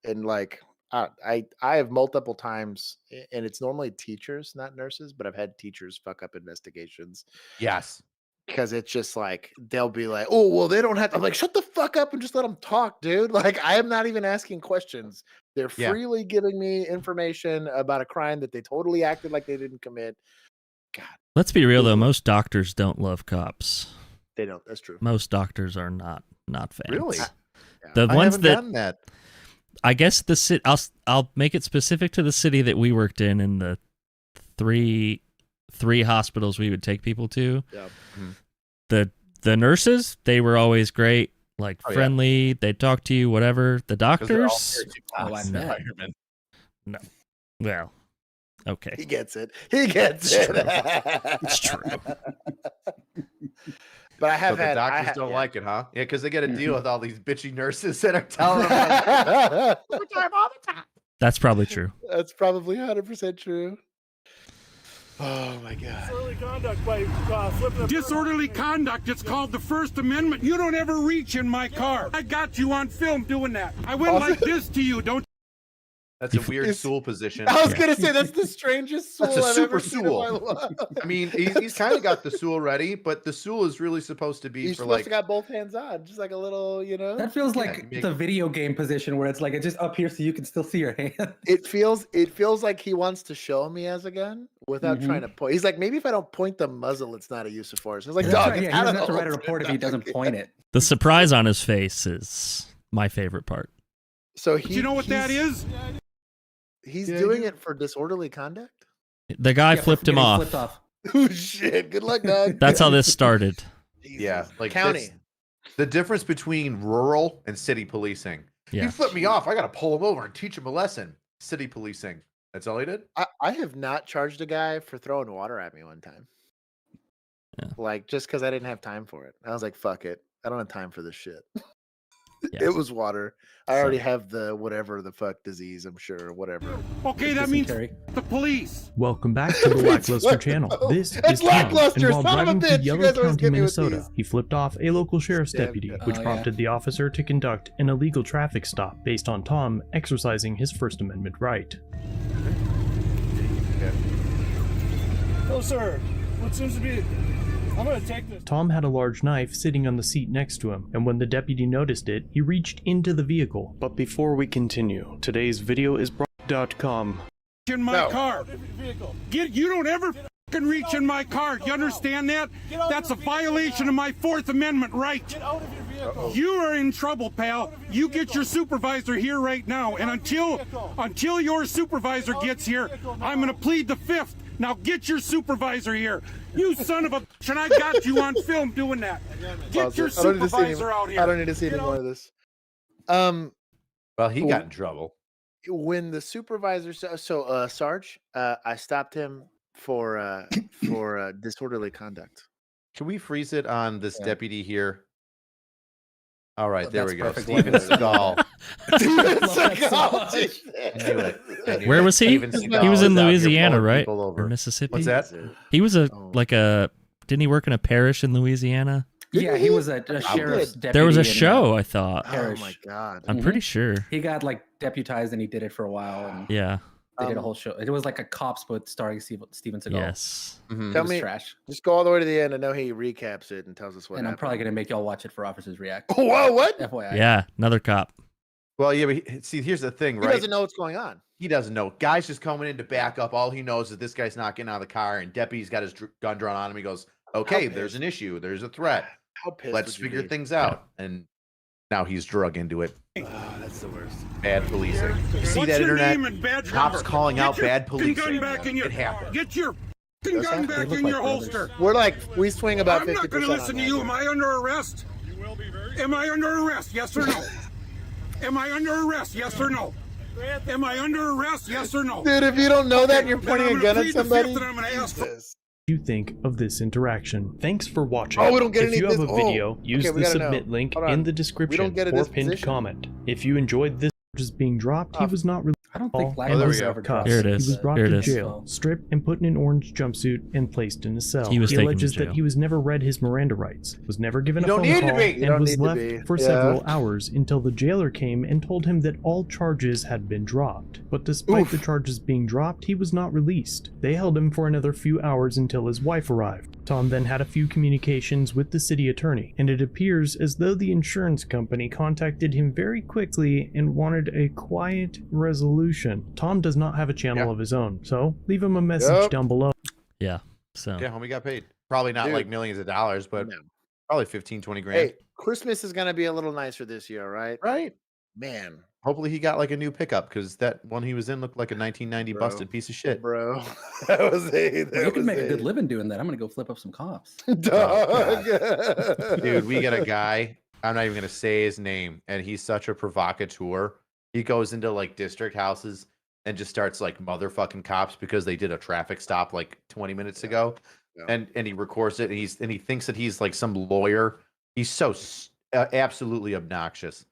And like I have multiple times and it's normally teachers, not nurses, but I've had teachers fuck up investigations. Yes. Because it's just like they'll be like, oh, well, they don't have to. I'm like, shut the fuck up and just let them talk, dude. Like, I am not even asking questions. They're Yeah. freely giving me information about a crime that they totally acted like they didn't commit. God, Let's be real though. Most doctors don't love cops. they don't. That's true. Most doctors are not fans. Really? The I ones haven't that gotten that. I guess the city. I'll make it specific to the city that we worked in the three hospitals we would take people to. Yeah. The nurses, they were always great, like Oh, yeah. friendly. They'd talk to you, whatever. The 'Cause they're all doctors, very Oh, I classy bet. environment. well, okay, He gets it. He gets It's it. true. It's true. But I So have the had. doctors don't yeah. like it, huh? Yeah, because they got to deal with all these bitchy nurses that are telling them like, that's probably true. That's probably 100% true. Oh my god. Disorderly conduct. It's called the First Amendment. You don't ever reach in my car. I got you on film doing that. I went like this to you. Don't. That's a weird stool position. I was gonna say that's the strangest stool That's a I've super ever seen in my stool. life. I mean, he's kind of got the stool ready, but the stool is really supposed to be He's for supposed like. to got both hands on, just like a little, you know. That feels Yeah, like you make- the video game position where it's like it's just up here so you can still see your hand. It feels like he wants to show me as a gun without trying to point. He's like, maybe if I don't point the muzzle, it's not a use of force. I was like, That's dog, right, it's yeah, he out doesn't of have to the write a holster, report if he dog." doesn't point it. The surprise on his face is my favorite part. So Do you know what that is? He's Yeah, doing you- it for disorderly conduct. The guy Yeah, for flipped him getting off. Flipped off. Oh shit! Good luck, dog. That's how this started. Yeah, like county. the difference between rural and city policing. Yeah. He flipped me off. I got to pull him over and teach him a lesson. City policing. That's all he did. I have not charged a guy for throwing water at me one time. Yeah. Like just because I didn't have time for it. I was like, fuck it. I don't have time for this shit. Yeah. It was water. I already have the whatever the fuck disease, I'm sure, whatever. Okay, that means the police. Welcome back to the Lackluster channel. This It's is Tom, Lackluster, and while son of a driving bitch, through you Yellow guys always County, get me with Minnesota, these. he flipped off a local sheriff's Damn deputy, it. which Oh, prompted yeah. the officer to conduct an illegal traffic stop based on Tom exercising his First Amendment right. No, sir. What seems to be... I'm gonna take this. Tom had a large knife sitting on the seat next to him, and when the deputy noticed it, he reached into the vehicle. But before we continue, today's video is brought.com. In my car. You don't ever fucking reach in my car. You understand that? That's a violation of my Fourth Amendment right. Get out of your vehicle. You are in trouble, pal. You get your supervisor here right now, and until your supervisor gets here, I'm gonna plead the fifth. Now get your supervisor here. You son of a bitch, and I got you on film doing that. Get your supervisor out here. I don't need to see any more of this. Well, he got in trouble. When the supervisor, Sarge, I stopped him for disorderly conduct. Can we freeze it on this deputy here? All right, Oh, there that's we go. perfect. Steven Seagal. I knew it. Where was he? Steven He Seagal was in out here Louisiana, pulling right? people over. Or Mississippi? What's that? He was Oh. didn't he work in a parish in Louisiana? Yeah, he was a sheriff's deputy. There was a in, show, I thought. Oh Parish. my god! I'm pretty sure. He got like deputized and he did it for a while. And Yeah. they did a whole show. It was like a cops, but starring Steven Seagal. Yes. Mhm. It Tell was me, trash. just go all the way to the end. I know he recaps it and tells us what. And I'm happened. probably gonna make y'all watch it for officers react. Whoa! What? FYI. Yeah. Another cop. Well, yeah, but see, here's the thing, He right? doesn't know what's going on. He doesn't know. Guy's just coming in to back up. All he knows is this guy's not getting out of the car, and deputy's got his gun drawn on him. He goes, "Okay, there's an issue. There's a threat. How pissed? Let's would you figure be? things out." And now he's drug into it. Oh, that's the worst. Bad policing. You see What's that your internet? name and badge Cops number? calling out Get your bad fucking policing. gun back in your, It happened. Get your fucking Does gun that? They back look in like your brothers. holster. We swing about I'm 50%. not going to listen to you. Am I under arrest? You will be very... Am I under arrest? Yes or no? Am I under arrest? Yes or no? Am I under arrest? Yes or no? Dude, if you don't know that and you're Then pointing I'm a gonna gun at plead the somebody, fifth and I'm gonna ask for- Jesus. You think of this interaction. Thanks for watching. Oh, we don't get if any you of have a this- video, use okay, we the gotta know. submit link Hold on. in the We description don't get a or pinned disposition. comment. If you enjoyed this just being dropped, he Oh. was not released. I don't Oh, think there Black we was go. ever dropped. Here it He is. was brought Here it to is. jail, stripped and put in an orange jumpsuit and placed in a cell. He was taken to alleges jail. that he was never read his Miranda rights, was never given You a don't phone need to call, be. You and don't was need to left be. for Yeah. several hours until the jailer came and told him that all charges had been dropped. But despite the charges being dropped, he was not released. They held him for another few hours until his wife arrived. Tom then had a few communications with the city attorney, and it appears as though the insurance company contacted him very quickly and wanted a quiet resolution. Tom does not have a channel of his own, so leave him a message down below. Yeah. So Yeah, homie got paid. Probably not Dude. like millions of dollars, but No. probably 15, 20 grand. Hey, Christmas is gonna be a little nicer this year, right? Right. Man, Hopefully he got like a new pickup because that one he was in looked like a 1990 Bro. busted piece of shit. bro, that was You can make a good living doing that. I'm gonna go flip up some cops. Dog. Dude, we got a guy. I'm not even gonna say his name, and he's such a provocateur. He goes into like district houses and just starts like motherfucking cops because they did a traffic stop like 20 minutes ago, Yeah. and he records it. And he thinks that he's like some lawyer. He's so absolutely obnoxious.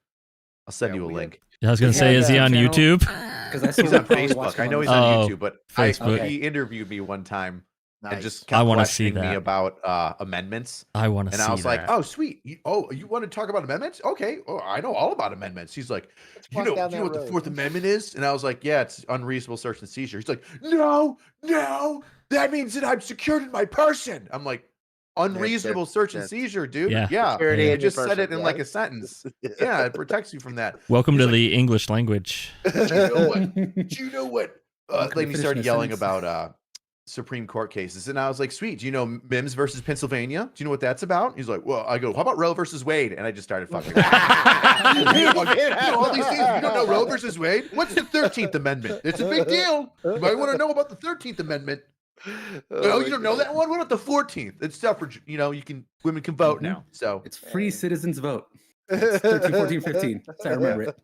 I'll send you a link. I was gonna He say, had is he a on channel- YouTube? Because I saw He's him on probably Facebook. watching I know he's Oh, on YouTube, but Facebook. he interviewed me one time and Nice. just I kept wanna see questioning me that. about amendments. I want to And see I was that. like, "Oh, sweet. You want to talk about amendments? Okay. Oh, I know all about amendments." He's like, "You walk know down that what the road." Fourth Amendment is?" And I was like, "Yeah, it's unreasonable search and seizure." He's like, "No, that means that I'm secured in my person." I'm like, "Unreasonable search and that's- seizure, dude. Yeah. Security You in your just said person, it in like yeah. a sentence. Yeah, it protects you from that." Welcome He's to like, the English language. Do you know what? Do you know what? I'm gonna Like he finish started my yelling sentence. about Supreme Court cases, and I was like, "Sweet. Do you know Mims versus Pennsylvania? Do you know what that's about?" He's like, "Well," I go, "How about Roe versus Wade?" And I just started fucking. You know all these things. You don't know Roe versus Wade? What's the 13th Amendment? It's a big deal. You might want to know about the 13th Amendment. Oh, you don't know that one? What about the 14th? It's suffrage. Women can vote now. So It's free citizens vote. It's 13, 14, 15. So I remember it.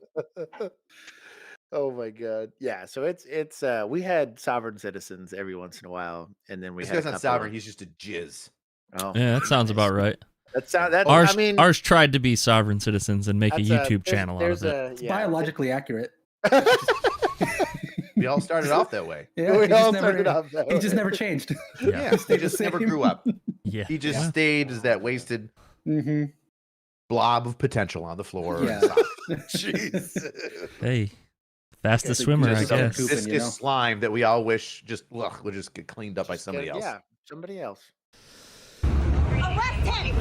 Oh my god. Yeah, so it's we had sovereign citizens every once in a while, and then we this had guy's a not couple sovereign. of- He's just a jizz. Oh, Yeah, that sounds about right. That's Ours, I mean, ours tried to be sovereign citizens and make a that's YouTube channel out of it. It's biologically accurate. We all started off that way. Yeah, We he all just started never, off that he just way. never changed. Yeah, he stayed the just never same. grew up. Yeah. He just stayed as that wasted blob of potential on the floor. Yeah. Jeez. Hey, fastest swimmer, I Just some guess. viscous slime that we all wish would just get cleaned up by somebody else. Yeah, somebody else. Arrest him!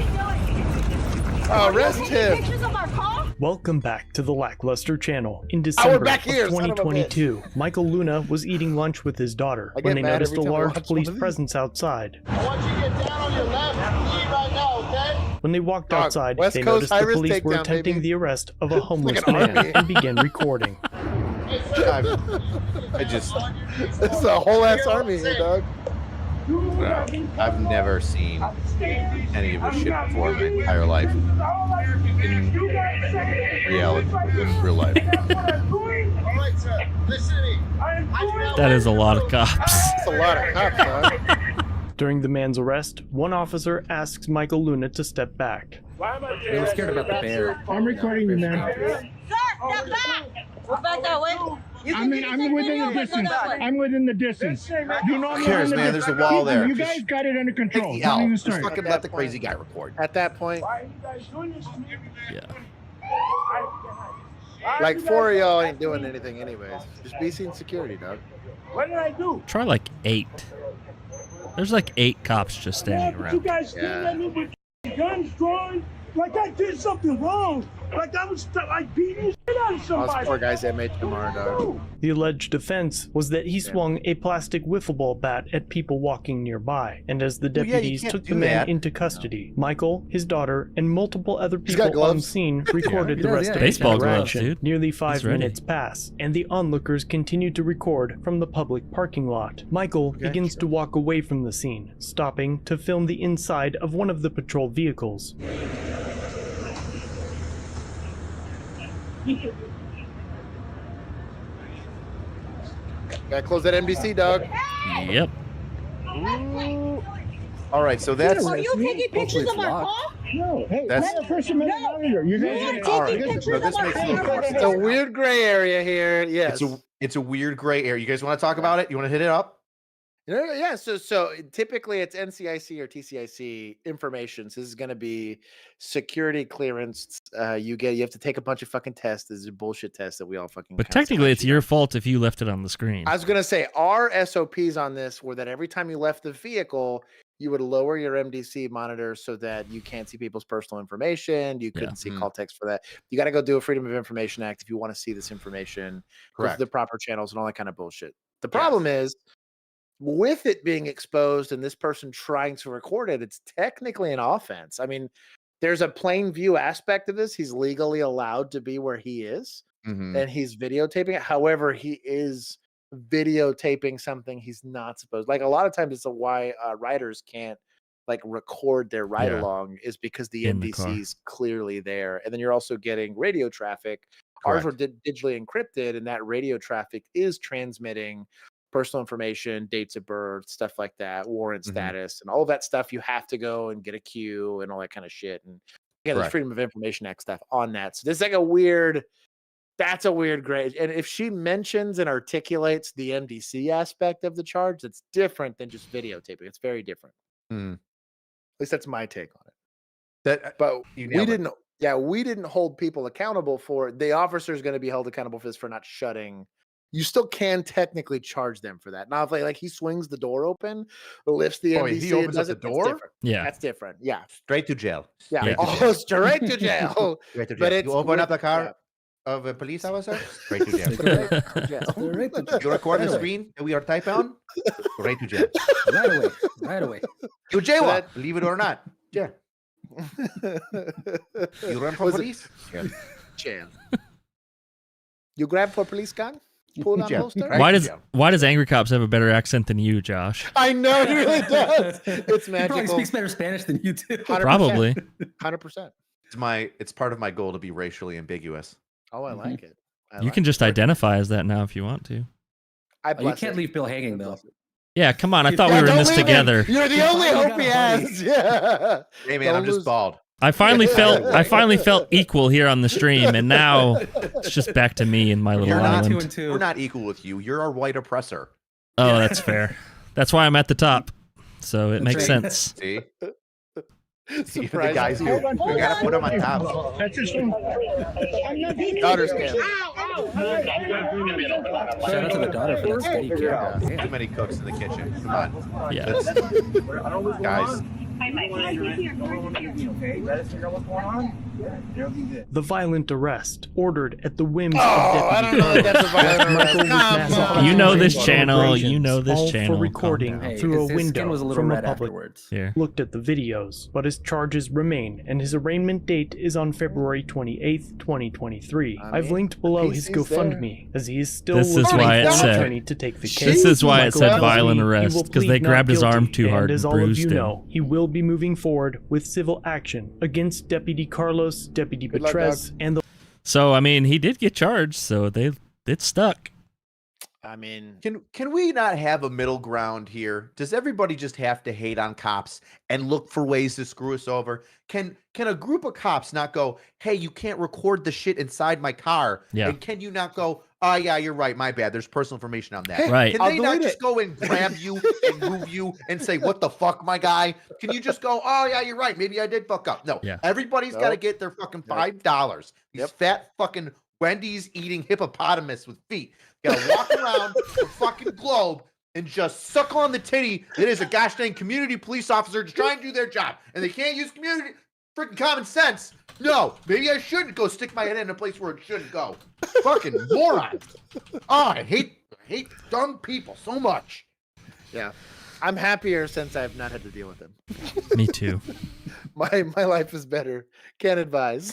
Arrest him! Pictures of our car? Welcome back to the Lackluster channel. In December back here, of son of a 2022, Michael Luna was eating lunch with his daughter I when get they mad noticed a every time I large watch police one of these. presence outside. I want you to get down on your left knee right now, okay? When they walked Dog, outside, West they Coast noticed the high-risk police were takedown, attempting baby. the arrest of a homeless an man army. and began recording. I just, It's a whole ass army here, dog. I've never seen any of this shit before in my entire life. In reality, in real life. All right, sir. Listen to me. That is a lot of cops. It's a lot of cops, dog. During the man's arrest, one officer asks Michael Luna to step back. They were scared about the bear. I'm recording you, man. Sir, step back! We're back that way. I'm within the distance. I'm within the distance. You know Who cares, man? There's a wall there. You Just guys got it under take control. the Don't L. even Just start. fucking let the crazy guy record. At that point, Why are you guys doing this to me? Yeah. like 4 of y'all ain't doing anything anyways. Just be seen security, dog. What did I do? Try like 8. There's like 8 cops just standing You around. guys standing at me with guns drawn like I did something wrong. Like I was like beating the shit out of Those somebody. poor guys that made tomorrow, dog. The alleged offense was that he swung a plastic wiffle ball bat at people walking nearby, and as the Well, yeah, you deputies can't took the do man that. into custody, Michael, his daughter, and multiple other He's got people on gloves. scene recorded He the does, rest yeah. of Baseball the gloves, interaction. dude. Nearly 5 He's ready. minutes pass, and the onlookers continue to record from the public parking lot. Michael begins to walk away from the scene, stopping to film the inside of one of the patrol vehicles. Gotta close that NBC, dog. Yep. All right, so that's Are you taking pictures of our car? No, hey, That's- that's First Amendment monitor. You guys You're all right. taking So pictures this of our makes it a little car. more It's a weird gray area here. Yes. it's a weird gray area. You guys want to talk about it? You want to hit it up? Yeah, so typically it's NCIC or TCIC information. So this is going to be security clearance. You have to take a bunch of fucking tests. This is a bullshit test that we all fucking. But kinda technically, it's smash your fault if you left it on the screen. I was going to say our SOPs on this were that every time you left the vehicle, you would lower your MDC monitor so that you can't see people's personal information. You couldn't see call text for that. You got to go do a Freedom of Information Act if you want to see this information. Go Correct. to the proper channels and all that kind of bullshit. The problem is, with it being exposed and this person trying to record it, it's technically an offense. I mean, there's a plain view aspect of this. He's legally allowed to be where he is and he's videotaping it. However, he is videotaping something he's not supposed. Like a lot of times it's why riders can't like record their ride along is because the In the car. NBC is clearly there. And then you're also getting radio traffic. Ours were digitally encrypted, and that radio traffic is transmitting personal information, dates of birth, stuff like that, warrant status, and all of that stuff. You have to go and get a queue and all that kind of shit. And yeah, there's Freedom of Information Act stuff on that. So this is like a weird. That's a weird grade. And if she mentions and articulates the MDC aspect of the charge, it's different than just videotaping. It's very different. At least that's my take on it. But we didn't. Yeah, we didn't hold people accountable for it. The officer is going to be held accountable for this for not shutting. You still can technically charge them for that. Now, if like he swings the door open, lifts the NBC, he opens up the that's door? different. Yeah. That's different. Yeah. Straight to jail. Yeah. Yeah. Oh, straight to jail. Straight to jail. But it's You open up the car yeah. of a police officer, straight to jail. Straight to jail. You record the screen that we are typing on, straight to jail. Right away. Right away. You jaywalk, believe it or not. Yeah. You run for Was it- police? Yeah. Jail. You grab for police gun? Pull down Jeff, holster. right? Why does Angry Cops have a better accent than you, Josh? I know he really does. It's He magical. probably speaks better Spanish than you do. 100%. Probably. 100%. It's part of my goal to be racially ambiguous. Oh, I like it. You can just identify as that now if you want to. You can't leave Bill hanging though. Yeah, come on. I thought we were in this together. You're the only hope he has. Yeah. Hey man, I'm just bald. I finally felt equal here on the stream, and now it's just back to me and my little island. We're not equal with you. You're our white oppressor. Oh, that's fair. That's why I'm at the top. So it makes sense. See? Even the guys who we gotta put them on top. That's just Daughter's cam. Shout out to the daughter for that steady kill. Too many cooks in the kitchen. Come on. Yeah. Guys. The violent arrest, ordered at the whims I don't know of that that's a violent arrest. You know this channel. You know this all channel. for recording Hey, through a his skin window was a little from a red public. afterwards. Here. Looked at the videos, but his charges remain, and his arraignment date is on February 28th, 2023. I've linked below his GoFundMe, as he is still This is looking why it for an said- attorney to take the case. This is why it said Michael violent tells me he arrest, will 'cause they plead not grabbed his arm guilty, too hard and as and all of bruised you him. know, he will be moving forward with civil action against Deputy Carlos, Deputy Good luck, Betrez, and the So I mean, he did get charged, so it stuck. I mean, Can we not have a middle ground here? Does everybody just have to hate on cops and look for ways to screw us over? Can a group of cops not go, hey, you can't record the shit inside my car? Yeah. And can you not go, oh yeah, you're right, my bad. There's personal information on that. Hey, Right. Can I'll they not delete just it. go and grab you and move you and say, what the fuck, my guy? Can you just go, oh yeah, you're right. Maybe I did fuck up. No. Yeah. Everybody's got to Nope. get their fucking $5. These fat fucking Wendy's eating hippopotamus with feet. You gotta walk around the fucking globe and just suck on the titty that is a gosh dang community police officer to try and do their job. And they can't use community freaking common sense. No, maybe I shouldn't go stick my head in a place where it shouldn't go. Fucking morons. Oh, I hate dumb people so much. yeah. I'm happier since I've not had to deal with them. Me too. My life is better. Can't advise.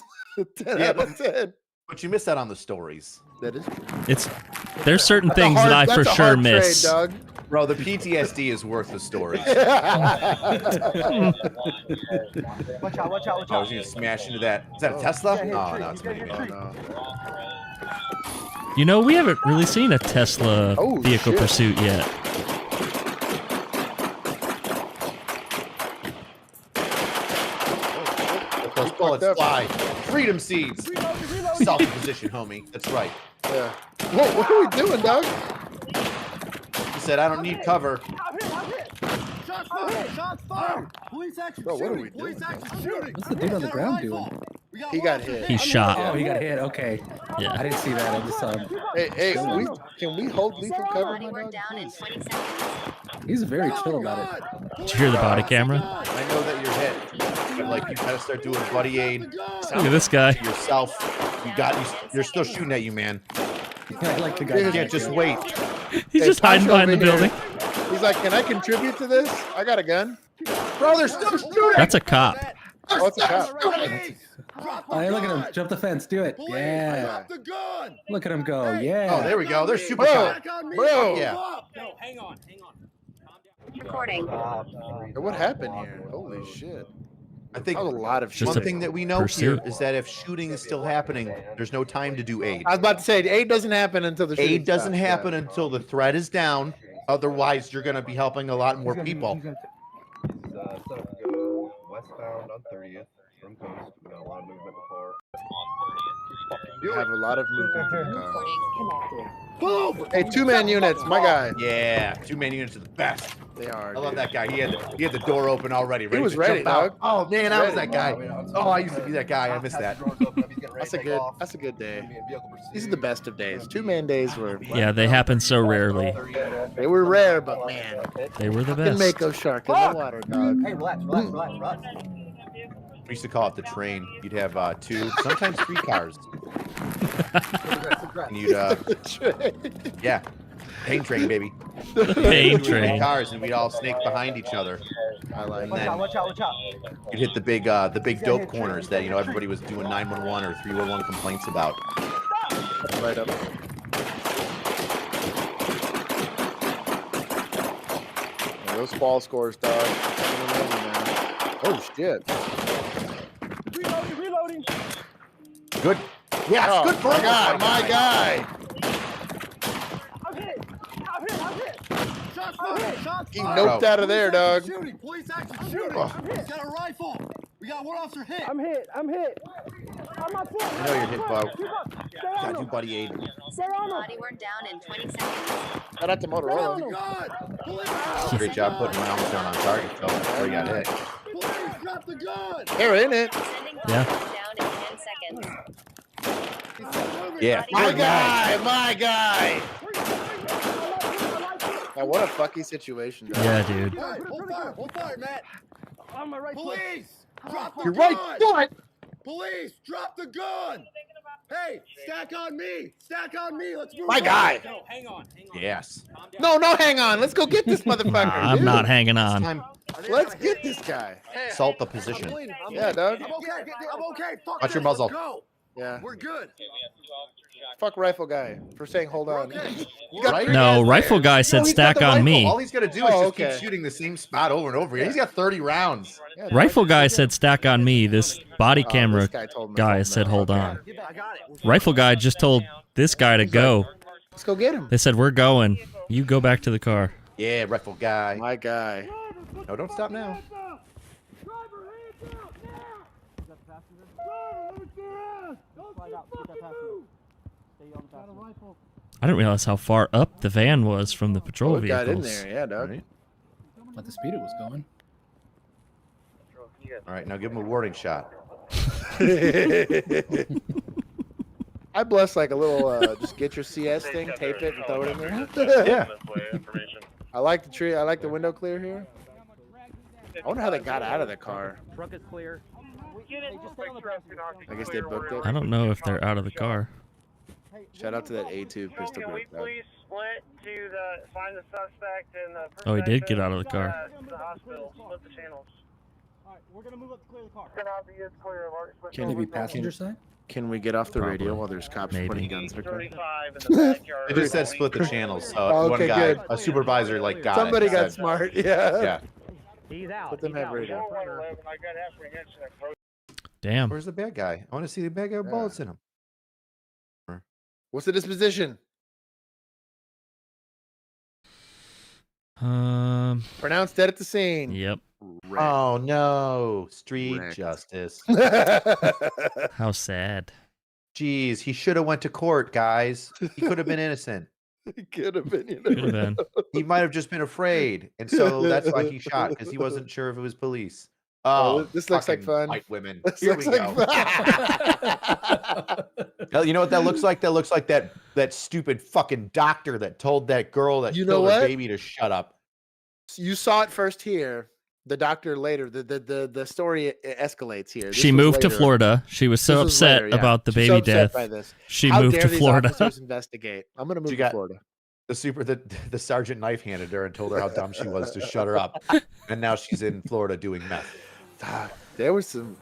10 Yeah, out of 10. But you missed out on the stories. That is true. There's certain That's a things hard- that I for that's a sure hard miss. trade, dog. Bro, the PTSD is worth the stories. Watch out, watch out, watch I was out. gonna smash into that. Is that a Tesla? Oh, no, it's He's got me. your tree. You know, we haven't really seen a Tesla Oh, vehicle shit. pursuit yet. Let those bullets fly. Freedom seeds. Self position, homie. That's right. Yeah. What are we doing, dog? He said, I don't need cover. Shots fired! Shots fired! Police action Bro, what are shooting! we Police doing? action shooting! What's the dude on the ground doing? He got hit. He shot. Oh, he got hit. Okay. Yeah. I didn't see that. I just saw him. Hey, can we hold lethal cover? my dog? He's very chill about it. Did you hear the body camera? I know that you're hit. But like you gotta start doing buddy aid Look at this guy. to yourself. They're still shooting at you, man. I like the guy. You can't just wait. He's Hey, just hiding Pancho behind the over here. building. He's like, can I contribute to this? I got a gun. Bro, they're still shooting. That's a cop. Oh, it's a cop. Oh, hey, look at him. Jump the fence. Do it. Yeah. The gun! Look at him go. Yeah. Oh, there we go. They're super Bro, cop. bro. Yeah. No, hang on, hang on. Recording. Hey, what happened here? Holy shit. I think That was a lot of shit. one thing that we know pursuit. here is that if shooting is still happening, there's no time to do aid. I was about to say, aid doesn't happen until the shooting Aid doesn't stops, yeah. happen until the threat is down. Otherwise, you're going to be helping a lot more people. Westbound on 30th from coast. We got a lot of movement in the car. You have a lot of movement in the car. Move! Hey, two-man units, my guy. Yeah, two-man units are the best. They are. I love dude. that guy. He had the door open already. Ready was to ready, jump out. dog. Oh man, I was Ready. that guy. Oh, I used to be that guy. I missed that. That's a good day. These are the best of days. Two-man days were. Yeah, they happen so rarely. They were rare, but man, They were the fucking best. Mako shark in the water, dog. Hey, relax, relax, relax, relax. We used to call it the train. You'd have 2, sometimes 3 cars. And you'd yeah, pain train, baby. Pain 2 or 3 train. cars, and we'd all snake behind each other. I like Watch that. out, watch out, watch out. You'd hit the big dope corners that everybody was doing 911 or 311 complaints about. Right up. those fall scores, dog. Oh shit! Reloading. Good. Yes, Oh, good for my guy, my guy. I'm hit. Shots fired. He noped out of there, dog. Shooting. Police action shooting. He's got a rifle. We got one officer hit. I'm hit. On my foot. I know you're hit, Bo. God, you buddy aid. Body work down in 20 seconds. Shout out to Motorola. Great job putting rounds down on target, though, before he got hit. Police, drop the gun. They're in it. Yeah. Down in 10 seconds. Yeah. My guy. Now, what a fucky situation. Dog. Yeah, dude. Hold fire, Matt. On my right Police, drop the You're gun. right. What? Police, drop the gun. Hey, stack on me. Let's move. My guy. No, hang on. Yes. No, hang on. Let's go get this motherfucker. I'm dude. not hanging on. Time. Let's get this guy. Salt the position. Yeah, dog. I'm okay. Fuck Watch your this, muzzle. let's go. Yeah. We're good. Fuck rifle guy for saying hold on. Right? No, rifle guy said He's got stack the on rifle. me. All he's gonna do is just okay. keep shooting the same spot over and over again. He's got 30 rounds. Yeah, Rifle guy said stack on me. This body camera this guy told me guy to said hold hold on. on. Rifle guy just told this guy to go. Let's go get him. They said we're going. You go back to the car. Yeah, rifle guy. My guy. No, don't stop now. I didn't realize how far up the van was from the patrol Oh, it got in vehicles. there, yeah, dog. Right. At the speed it was going. All right, now give him a warning shot. I bless like a little just get your CS thing, tape it, and throw it in there. Yeah. I like the tree. I like the window clear here. I wonder how they got out of the car. Truck is clear. I guess they booked it. I don't know if they're out of the car. Shout out to that A2 pistol grip. dog. Split to find the suspect and the Oh, he did get out of the car. the hospital. Split the channels. Alright, we're gonna move up to clear the car. Clear of our Can Maybe passenger side? Can we get off the radio Probably. while there's cops Maybe. pointing guns at the car? 35 in the backyard. It just said split the channels. So Oh, one okay, guy, good. a supervisor, like got Somebody it. got Said- smart. Yeah. Yeah. He's out. Let them have radio. 111, I got apprehension at Damn. Where's the bad guy? I want to see the bad guy with bullets in him. What's the disposition? Pronounced dead at the scene. Yep. Oh no, street Wrecked. justice. How sad. Jeez, he should have went to court, guys. He could have been innocent. It could have been. You Could have know. been. He might have just been afraid, and so that's why he shot because he wasn't sure if it was police. Oh, Oh, this looks like fucking fun. White women. This Here we looks go. like Hell, you know what that looks like? That looks like that stupid fucking doctor that told that girl that You know killed her what? baby to shut up. You saw it first here. The doctor later. The story escalates here. This She was moved to later. Florida. She was so This was upset later, yeah. about the She's so baby upset death. by this. She How moved dare to these Florida. officers investigate. I'm gonna move She to got- Florida. The sergeant knife handed her and told her how dumb she was to shut her up, and now she's in Florida doing meth. There was some.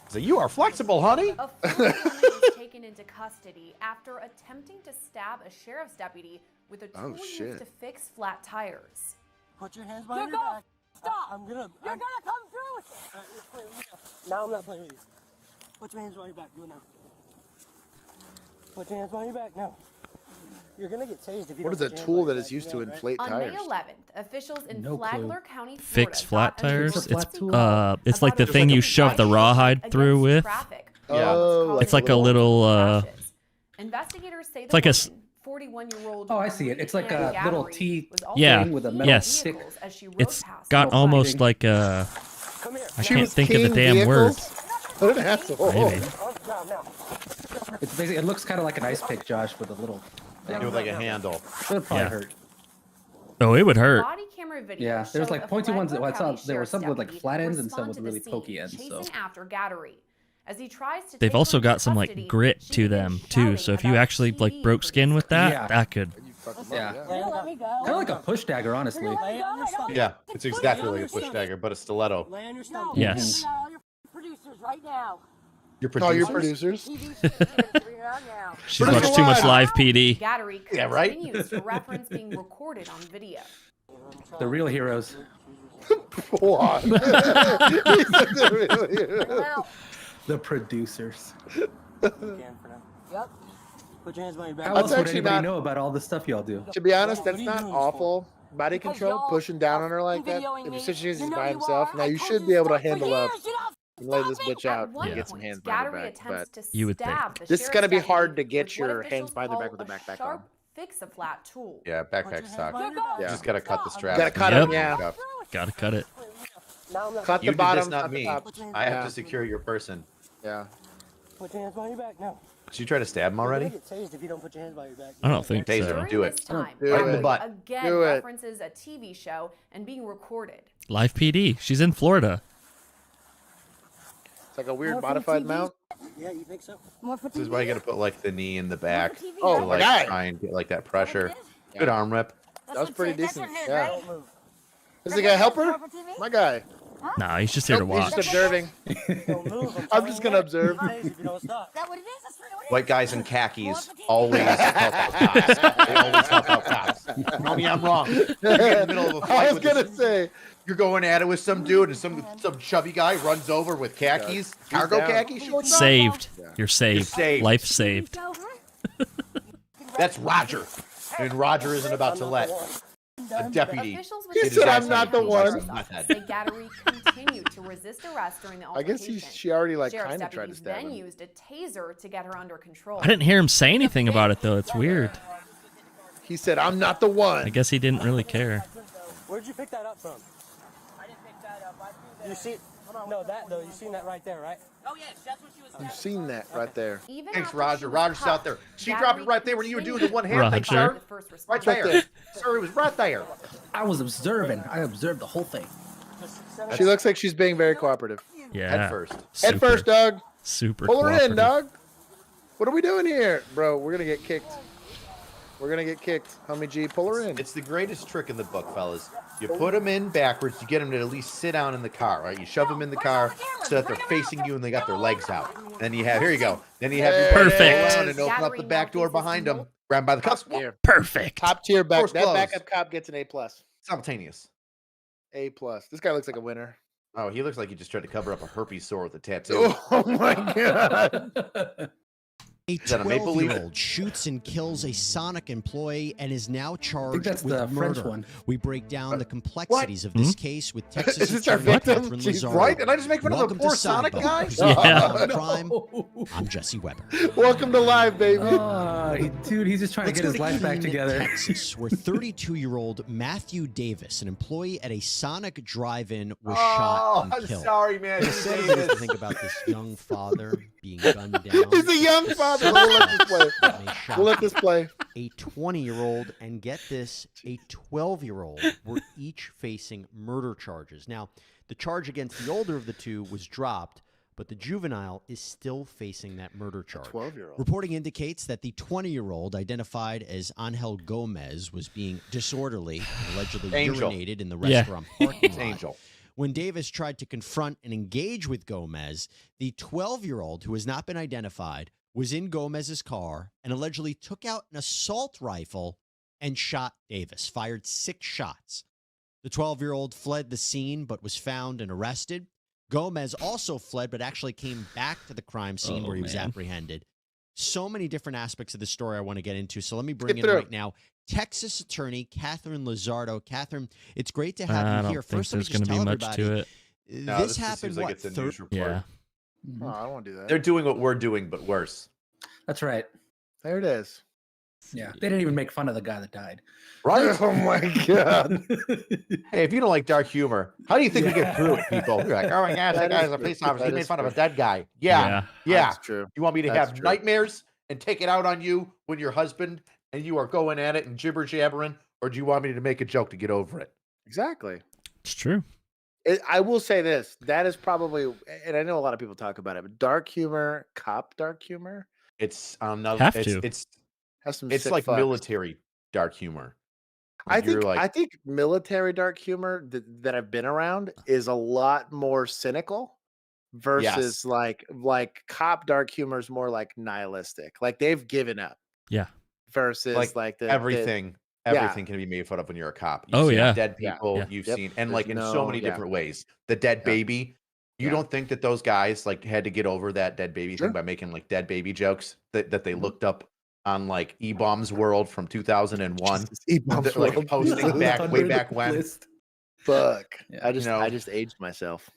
So you are flexible, honey. A Florida woman was taken into custody after attempting to stab a sheriff's deputy with a tool shit. used to fix flat tires. Put your hands behind your back. Stop! You're gonna come through with it. Now I'm not playing with you. Put your hands behind your back. Do it now. Put your hands behind your back now. You're gonna get tased if you What is don't a put your tool hands that behind is your used to back. inflate On tires? May 11th, officials in No clue. Flagler County, Florida, Fix flat got a tires. news It's busting it's like the about a thing you blatant shove the right rawhide against through with. traffic. Yeah. Oh, It's like a little crashes. Investigators say the like a woman, 41-year-old. Oh, I see it. It's like a Ann little Gabry, T was also Yeah, thing with a keying metal yes. stick. vehicles as she rode It's past got them. almost like a. Come here. I She can't was think of the keying damn word. vehicles? What an asshole. Maybe. It's basically, it looks kind of like an ice pick, Josh, with a little. With like a handle. It'll probably Yeah. hurt. Oh, it would hurt. Body camera video Yeah, there's showed like a pointy ones that Flagler I saw. County There were Sheriff's some with like deputy flat ends and some respond with to the really scene, pokey ends. So chasing after Gattery. As he tries to They've take also her into got some like custody, grit she to begins them too. shouting So if you about actually like TV broke for skin with that, Yeah. that could. yeah, Let me go. kind of like a push dagger, honestly. Lay on your stomach. Yeah, it's exactly like a push dagger, but a stiletto. Lay on your stomach. Yes. Bring out all your producers right now. Your Oh, your producers? producers. Bring it out now. She's watched too much live PD. Gattery Yeah, right? continues to reference being recorded on video. The real heroes. What? He said the real heroes. The producers. Yep. Put your hands behind your back. How else would actually anybody not- know about all the stuff y'all do? To be honest, What that's are you not doing this for? awful. Body Because control, y'all pushing down on her like that. videoing If me. she's You know by you himself, are. now I you told should you be able to stop for handle up years. You don't and lay this stop bitch it. out At one and get some point, hands behind her Gattery back. But attempts to You would think. stab the This is gonna be sheriff's hard deputy to get with what your hands officials behind the back call with the a back on. sharp fix-a-flat tool. Yeah, backpack suck. Yeah. Just gotta cut the straps. Gotta cut Yep. them, yeah. Gotta cut it. Now I'm not. Cut You the did bottom, this, not cut the me. top. I have Yeah. to secure your person. Yeah. Put your hands behind your back now. Did you try to stab him already? You're gonna get tased if you don't put your hands behind your back. I don't think Taser so. him. During Do this it. time, Do Right in the it. butt. again Do it. references a TV show and being recorded. Live PD. She's in Florida. It's like a weird More for modified TV? mount. Yeah, you think so? More for This is TV? why you gotta put like the knee in the back Oh, to my like guy. try and get like that pressure. Yeah. Good arm rip. That was pretty decent. That's what it is, Yeah. right? Don't move. Is the guy a helper? My guy. Nah, he's just here to Nope, he's watch. just observing. Don't move. I'm just gonna observe. If you don't stop. That what it is? That's what it is. White guys in khakis always help out cops. They always help out cops. Tell me I'm wrong. You get in the middle of a fight I was with gonna this- say. You're going at it with some dude, and some chubby guy runs over with khakis, cargo down. khaki shorts. on. Saved. Yeah. You're saved. You're saved. Life saved. That's Roger, and Roger isn't about to let a deputy. Officials He with said, the "I'm not the Sheriff's one." office say Gattery continued to resist arrest during the I guess altercation. she already like Sheriff's kind of tried to deputies stab then him. used a taser to get her under control. I didn't hear him say anything about it though. It's weird. He said, "I'm not the one." I guess he didn't really care. Where'd you pick that up from? I didn't pick that up. You see? No, that though. You seen that right there, right? Oh yes, that's what she was. You've seen that right there. Even Thanks, after Roger. she was Roger's cuffed, out there. She Gattery dropped it right there when you were doing the one hand thing, Roger. sir. the first Right responders. Right there. there. Sir, it was right there. I was observing. I observed the whole thing. She looks like she's being very cooperative. Yeah. Head first. Head first, Doug. Super Pull her in, cooperative. Doug. What are we doing here, bro? We're gonna get kicked. We're gonna get kicked. Homie G, pull her in. It's the greatest trick in the book, fellas. You put them in backwards to get them to at least sit down in the car, right? You shove them in the car so that they're facing you and they got their legs out. Then you have, here you go. Then you have your buddy Perfect. go around and open up the back door behind them, grab 'em by the cuffs, Here. Perfect. Top tier back. Doors That closed. backup cop gets an A+. simultaneous. A+. This guy looks like a winner. Oh, he looks like he just tried to cover up a herpes sore with a tattoo. Oh my god. A that a maple leaf? 12-year-old shoots and kills a Sonic employee and is now charged that's with the murder. French one. We break down the complexities of this case with Texas Is this our attorney victim? Catherine Jesus. Lazaro. Right? And I just make fun of the Welcome poor to Sonic Sidebar, guy? presented by Yeah. Violent Crime. I'm Jesse Weber. Welcome to live, baby. Dude, he's just trying Let's to get go his life back Enid, together. Texas, where 32-year-old Matthew Davis, an employee at a Sonic drive-in, was shot and I'm killed. sorry, man. It's sad to Davis. think about this young father being gunned down. He's a young father. We'll let this play. That may shock We'll let this play. a 20-year-old and get this, a 12-year-old were each facing murder charges. Now, the charge against the older of the two was dropped, but the juvenile is still facing that murder charge. 12-year-old. Reporting indicates that the 20-year-old, identified as Angel Gomez, was being disorderly and allegedly Angel. urinated in the Yeah. restaurant parking lot. Angel. When Davis tried to confront and engage with Gomez, the 12-year-old, who has not been identified, was in Gomez's car and allegedly took out an assault rifle and shot Davis, fired 6 shots. The 12-year-old fled the scene but was found and arrested. Gomez also fled but actually came back to the crime scene Oh, where he was man. apprehended. So many different aspects of the story I want to get into, so let me bring Get in through. right now Texas attorney Catherine Lazardo. Catherine, it's great to I have you don't here. think First, let me there's just going to tell be much everybody, to it. No, this just happened, seems like what, it's a thir- news report. Yeah. Oh, I don't want to do that. They're doing what we're doing, but worse. That's right. There it is. Yeah. They didn't even make fun of the guy that died. Right? Oh my god. Hey, if you don't like dark humor, how do you think we get through it, people? You're like, oh my gosh, that That is guy's a true. police officer. He That made is fun of a true. dead guy. Yeah. That's true. You want me to That's have true. nightmares and take it out on you when your husband and you are going at it and jibber jabbering, or do you want me to make a joke to get over it? Exactly. It's true. I will say this. That is probably, and I know a lot of people talk about it, but dark humor, cop dark humor, It's another. Have it's, to. it's has some it's sick like fucks. military dark humor. I Like, you're think like, I think military dark humor that I've been around is a lot more cynical versus like cop dark humor is more like nihilistic. Like they've given up Yeah. versus like the everything everything can be made fun of when you're a cop. Oh, seen yeah. dead Yeah. people. Yeah. You've Yep. seen, and There's like in so no- many yeah. different ways. The dead baby. You don't think that those guys like had to get over that dead baby thing by making like dead baby jokes that they looked up on like E-Bombs World from 2001. E-Bombs like World. posting back way back when. Fuck. Yeah. I just You know. I just aged myself.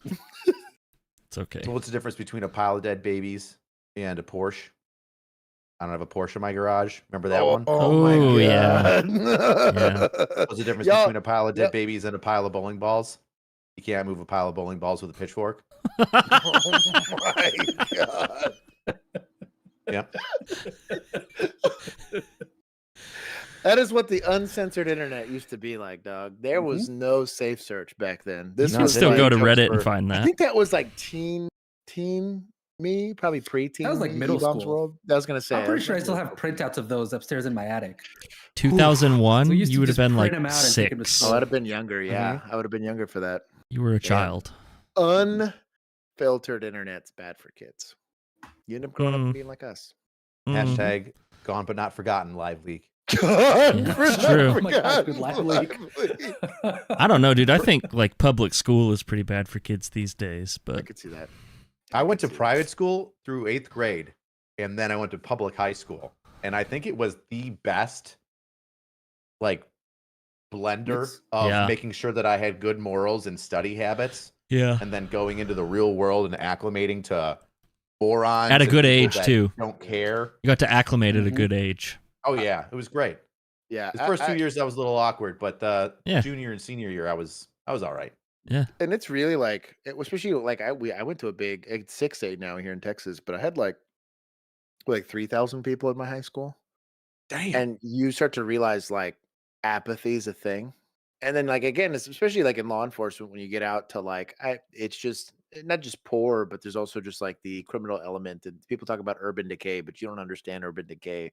It's okay. So what's the difference between a pile of dead babies and a Porsche? I don't have a Porsche in my garage. Remember that one? Oh my god. yeah. Yeah. What's the difference between a pile of dead babies and a pile of bowling balls? You can't move a pile of bowling balls with a pitchfork. Oh my god. Yep. That is what the uncensored internet used to be like, dog. There was no safe search back then. This You can was still like, go to Reddit and find I that. think that was like teen me, probably preteen. That was like me, middle E-Bombs school. World. I was gonna say. I'm pretty sure I still have printouts of those upstairs in my attic. 2001, So we used to you would have just been like print 'em out and take 'em to 6. Oh, I'd have been younger. Yeah, I would have been younger for that. You were a child. Unfiltered internet's bad for kids. You end up growing up being like us. Hashtag gone but not forgotten live leak. It's true. Oh my gosh, good live leak. I don't know, dude. I think like public school is pretty bad for kids these days, I but could see that. I went to private school through 8th grade, and then I went to public high school. And I think it was the best, like, blender of making sure that I had good morals and study habits. Yeah. And then going into the real world and acclimating to morons. at a and good people age that too. Don't care. You got to acclimate at a good age. Oh, yeah. It was great. Yeah. The first 2 years, that was a little awkward. But Yeah. junior and senior year, I was all right. Yeah. And it's really like, especially like I went to a big 6A now here in Texas, but I had like 3,000 people in my high school. Damn. And you start to realize like apathy is a thing. And then like, again, especially like in law enforcement, when you get out to like, it's just not just poor, but there's also just like the criminal element. And people talk about urban decay, but you don't understand urban decay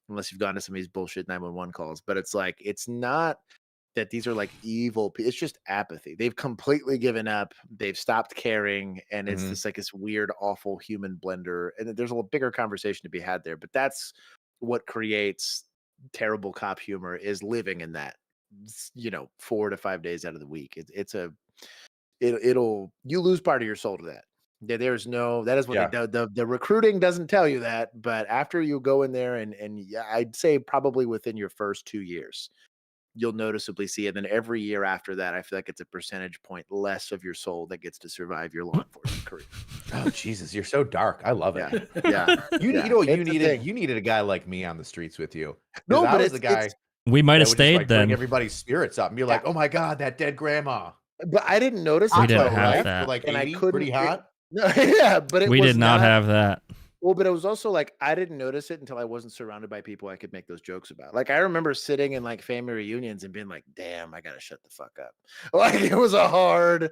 unless you've gone to some of these bullshit 911 calls. But it's like, it's not that these are like evil. It's just apathy. They've completely given up. They've stopped caring. And it's just like this weird, awful human blender. And there's a little bigger conversation to be had there. But that's what creates terrible cop humor, is living in that, 4 to 5 days out of the week. It'll you lose part of your soul to that. There's no, that is what the recruiting doesn't tell you that, but after you go in there and I'd say probably within your first 2 years, you'll noticeably see it. And then every year after that, I feel like it's a percentage point less of your soul that gets to survive your law enforcement career. Oh, Jesus, you're so dark. I love it. Yeah. You know what you needed? You needed a guy like me on the streets with you. No, I but was the guy. We might have that would just, stayed like, then. Bring everybody's spirits up, and you're like, "Oh my God, that dead grandma." But I didn't notice We it didn't until I have left, that. Like and 80, I couldn't. pretty hot. No, yeah, but it We was did not have that. Well, but it was also like I didn't notice it until I wasn't surrounded by people I could make those jokes about. Like I remember sitting in like family reunions and being like, "Damn, I gotta shut the fuck up." Like it was a hard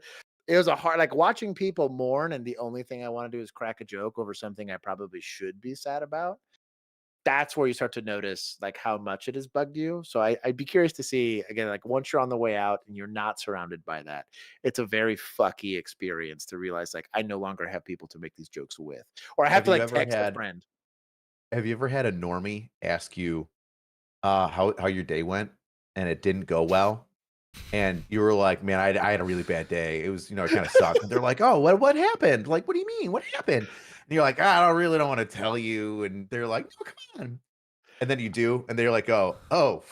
like watching people mourn, and the only thing I want to do is crack a joke over something I probably should be sad about. That's where you start to notice like how much it has bugged you. So I'd be curious to see again, like once you're on the way out and you're not surrounded by that, it's a very fucky experience to realize like I no longer have people to make these jokes with, or I have to like text a friend. Have you ever had a normie ask you how your day went and it didn't go well? And you were like, "Man, I had a really bad day. It was, it kind of sucked." And they're like, "Oh, what happened? Like, what do you mean? What happened?" And you're like, "I don't want to tell you." And they're like, "No, come on." And then you do, and they're like, "Oh,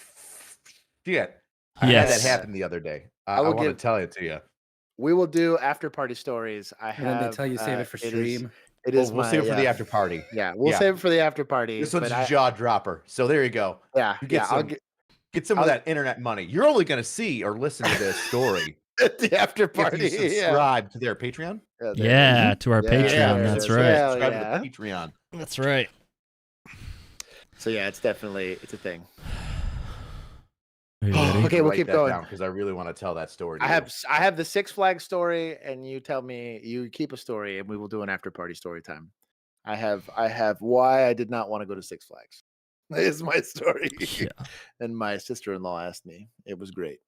shit." I had that happen the other day. I want to tell it to you. We will do after party stories. And then they tell you save it for stream. We'll save it for the after party. Yeah, we'll save it for the after party. This one's a jaw dropper. So there you go. Yeah, you get some of that internet money. You're only going to see or listen to this story at the after party. If you subscribe to their Patreon. Yeah, to our Patreon. That's right. Subscribe to the Patreon. That's right. So yeah, it's a thing. Okay, we'll keep going because I really want to tell that story. I have the Six Flags story, and you tell me, you keep a story, and we will do an after party story time. I have why I did not want to go to Six Flags. That is my story. Yeah. And my sister-in-law asked me. It was great.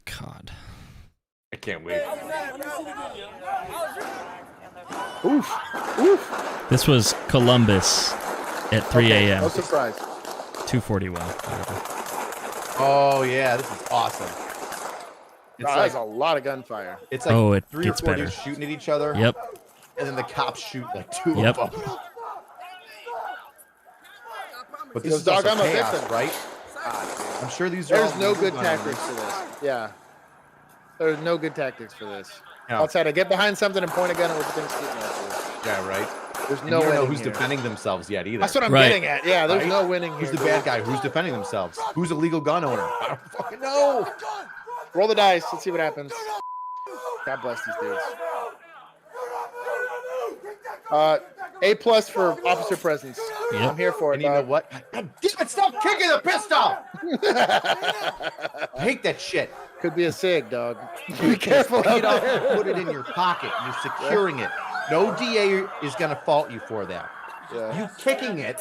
God. I can't wait. Oof. This was Columbus at 3 a.m. No surprise. 2:41. Oh yeah, this is awesome. It's That's a lot of gunfire. It's like Oh, it 3 or gets 4 better. dudes shooting at each other. Yep. And then the cops shoot like 2 Yep. of them. But He this goes, is "Dog, also I'm a chaos, victim." right? I'm sure these are There's all no legal good gun tactics owners. for this. Yeah. There's no good tactics for this. Yeah. Outside, I get behind something and point a gun at what the thing's shooting at you. Yeah, right. There's And no you don't know winning who's here. defending themselves yet either. That's what I'm Right. getting at. Yeah, there's Right? no winning here. Who's the dude. bad guy? Who's defending themselves? Who's a legal gun owner? I don't fucking know. Roll the dice. Let's see what happens. God bless these dudes. A+ for officer presence. Yep. I'm here for it. And you know what? God damn it, stop kicking the pistol! I hate that shit. Could be a SIG, dog. You Be careful pick out it up there. and put it in your pocket. You're securing it. No DA is going to fault you for that. Yeah. You kicking it.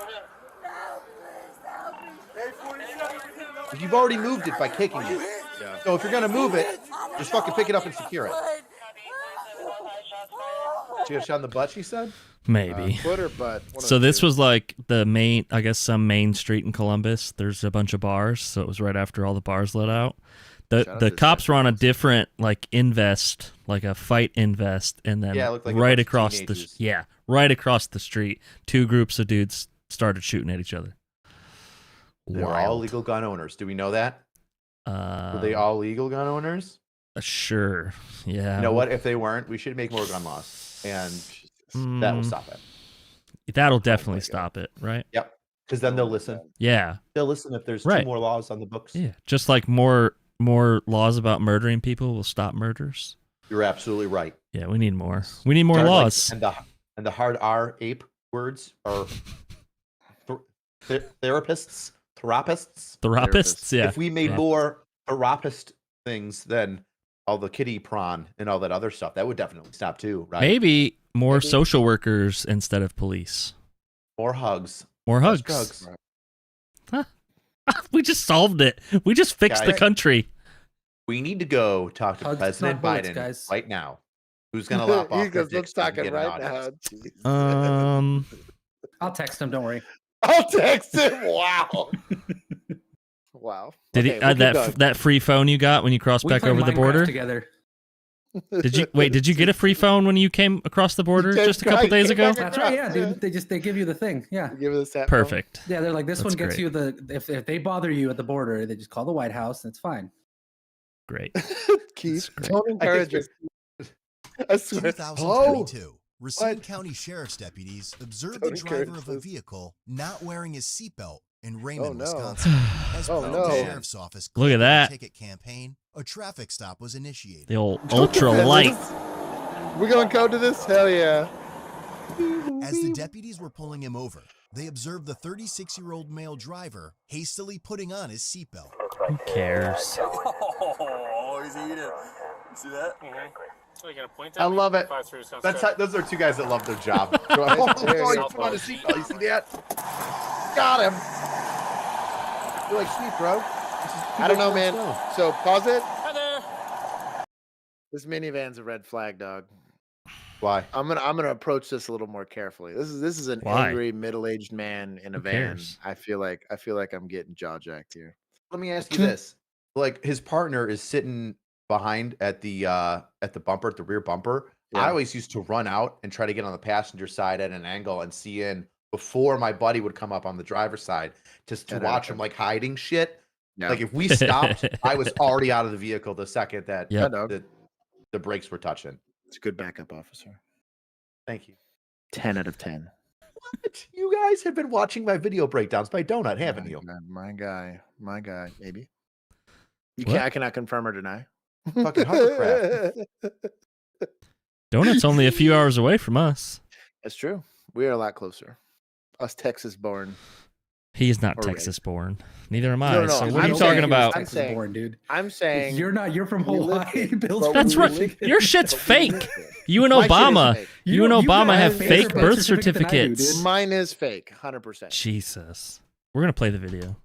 You've already moved it by kicking it. Yeah. So if you're going to move it, just fucking pick it up and secure it. She got shot in the butt, she said? Maybe. Foot or butt? One of So the this two. was like the main, I guess, some main street in Columbus. There's a bunch of bars, so it was right after all the bars let out. Shout out The to cops were on a different like invest, like a fight invest, and then Yeah, it looked like a right bunch of across teenagers. right across the street, 2 groups of dudes started shooting at each other. They're all legal gun owners. Do we know that? Were they all legal gun owners? Sure. Yeah. You know what? If they weren't, we should make more gun laws. And that will stop it. That'll definitely stop it, right? Yep. Because then they'll listen. Yeah. They'll listen if there's Right. 2 more laws on the books. Yeah. Just like more laws about murdering people will stop murders. You're absolutely right. Yeah, we need more. We need more Kind of like- laws. and the hard R ape words are therapists. Therapists, yeah. If we made Yeah. more therapist things than all the kitty prawn and all that other stuff, that would definitely stop too, right? Maybe more social workers instead of police. More hugs. More Less hugs. drugs. We just solved it. We just fixed the Guys. country. We need to go talk to Hugs, President not bullets, Biden guys. right now. Who's going to lop off He their goes, dicks let's so we talk can it get an right now. audience? Jeez. I'll text him. Don't worry. I'll text him. Wow. Wow. Did Okay, he we'll keep going. that free phone you got when you crossed We back play over the Minecraft border? together. Did you get a free phone when you came across the border just a couple days ago? That's right. Yeah, dude. They give you the thing. Yeah. Give us that. Perfect. Yeah, they're like, this That's one gets great. you the if they bother you at the border, they just call the White House and it's fine. Great. Keith, great. don't encourage us. I swear. 2022, Racine What? County Sheriff's deputies observed Don't the driver encourage of a this. vehicle not wearing his seatbelt in Raymond, no. Wisconsin. As Oh, part no. of the sheriff's office Look at cleared the that. ticket campaign, a traffic stop was initiated. The old ultra light. We're going code to this? Hell yeah. As the deputies were pulling him over, they observed the 36-year-old male driver hastily putting on his seatbelt. Who cares? Oh, he's eating. You see that? So you gonna point at I me? love it. That's Those are 2 guys that love their job. Right Oh, there, boy, you you put on his seatbelt. You see that? Got him. You're like, sweet, bro. I don't know, man. So pause it. Hi there. This minivan's a red flag, dog. Why? I'm gonna approach this a little more carefully. This is an Why? angry middle-aged man in a Who van. cares? I feel like I'm getting jaw jacked here. Let me ask you this: like, his partner is sitting behind at the bumper, at the rear bumper. Yeah. I always used to run out and try to get on the passenger side at an angle and see in before my buddy would come up on the driver's side, just to That watch him happened. like hiding shit. Yeah. Like if we stopped, I was already out of the vehicle the second that Yep. the brakes were touching. It's a good backup officer. Thank you. 10 out of 10. What? You guys have been watching my video breakdowns by Donut, haven't you? My guy, maybe. What? I cannot confirm or deny. Fucking hovercraft. Donut's only a few hours away from us. That's true. We are a lot closer. Us Texas born. He's not Or Texas born. Neither am I. No, no, So I'm what are you saying talking he was about? Texas I'm saying- born, dude. I'm saying You're from we live Hawaii. here, Bill's but from That's we right. live Michigan. Your shit's But we live fake. here. You and My shit is Obama. fake. You and You Obama guys have have fake better birth birth certificate than I do, certificates. dude. Mine is fake, 100%. Jesus. We're gonna play the video.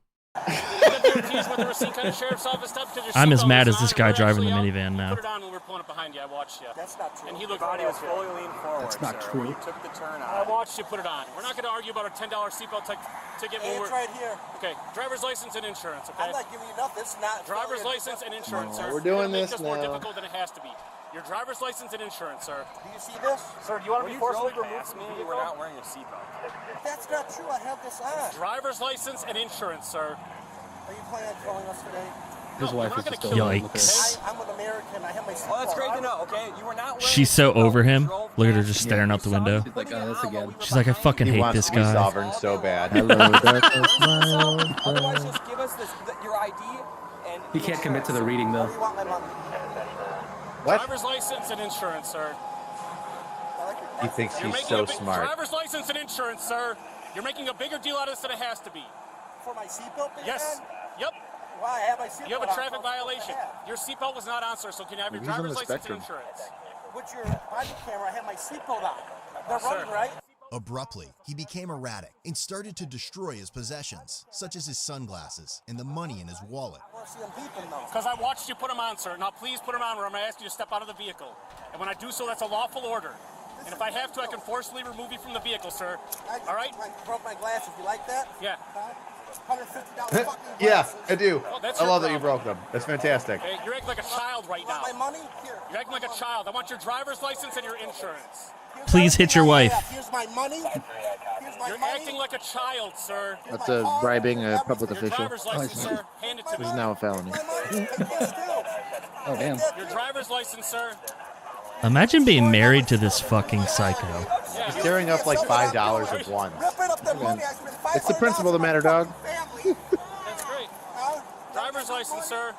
I'm as mad as this guy driving the minivan now. Put it on when we were pulling up behind you. I watched you. That's not true. And he looked body was fully leaned forward. That's not sir. true. You took the turn I on. watched you put it on. We're not going to argue about a $10 seatbelt ticket Hey, when it's we're... right here. Okay, driver's license and insurance, okay? I'm not giving you nothing. It's not. Driver's license and insurance, sir. We're doing You're gonna make this more now. difficult than it has to be. Your driver's license and insurance, sir. Do you see this? Sir, do you want to When be you forcibly drove removed past from me, the you vehicle? were not wearing a seatbelt. That's not true. I have this on. Driver's license and insurance, sir. Are you planning on killing us today? His wife is still Yikes. I'm an American. I have my seatbelt. Well, that's great to know. Okay, you were not. She's so over him. Look at her just staring out the window. She's like, oh, this again. She's like, I fucking He hate wants this to be guy. sovereign so bad. Hello, darkness, my old Otherwise, friend. just give us your ID and. He can't commit to the reading though. Where do you want my money? What? Driver's license and insurance, sir. He thinks You're he's making so a big, smart. Driver's license and insurance, sir. You're making a bigger deal out of this than it has to be. For my seatbelt being Yes. on? Yep. Why? I have my seatbelt You have a on. traffic What else violation. do I have? Your seatbelt was not on, sir, so can you have your He's on driver's the license spectrum. and insurance? With your body camera, I have my seatbelt on. They're Sir. running, right? Abruptly, he became erratic and started to destroy his possessions, such as his sunglasses and the money in his wallet. I want to see them peeping though. Because I watched you put them on, sir. Now please put them on or I'm going to ask you to step out of the vehicle. And when I do so, that's a lawful order. And if I have to, I can forcibly remove you from the vehicle, sir. All right? I broke my glasses. You like that? Yeah. Huh? $150 fucking Yeah, glasses. I do. Well, that's I your love that you problem. broke them. That's fantastic. Hey, you're acting like a child right You want now. my money? Here. You're acting like a child. I want your driver's license and your insurance. Here's Please hit your everything I wife. have. Here's my money. Here's my You're money. acting like a child, sir. Here's That's my a car. bribing a Everything. public Your official. driver's license, sir. Hand it to Which me. is now a felony. My money. Take this too. Oh damn. Your driver's license, sir. Imagine being married to this fucking psycho. He's tearing up like $5 at once. Ripping up the money. I spent $500 It's the principle that matter, dog. family. That's great. Huh? Driver's license, sir.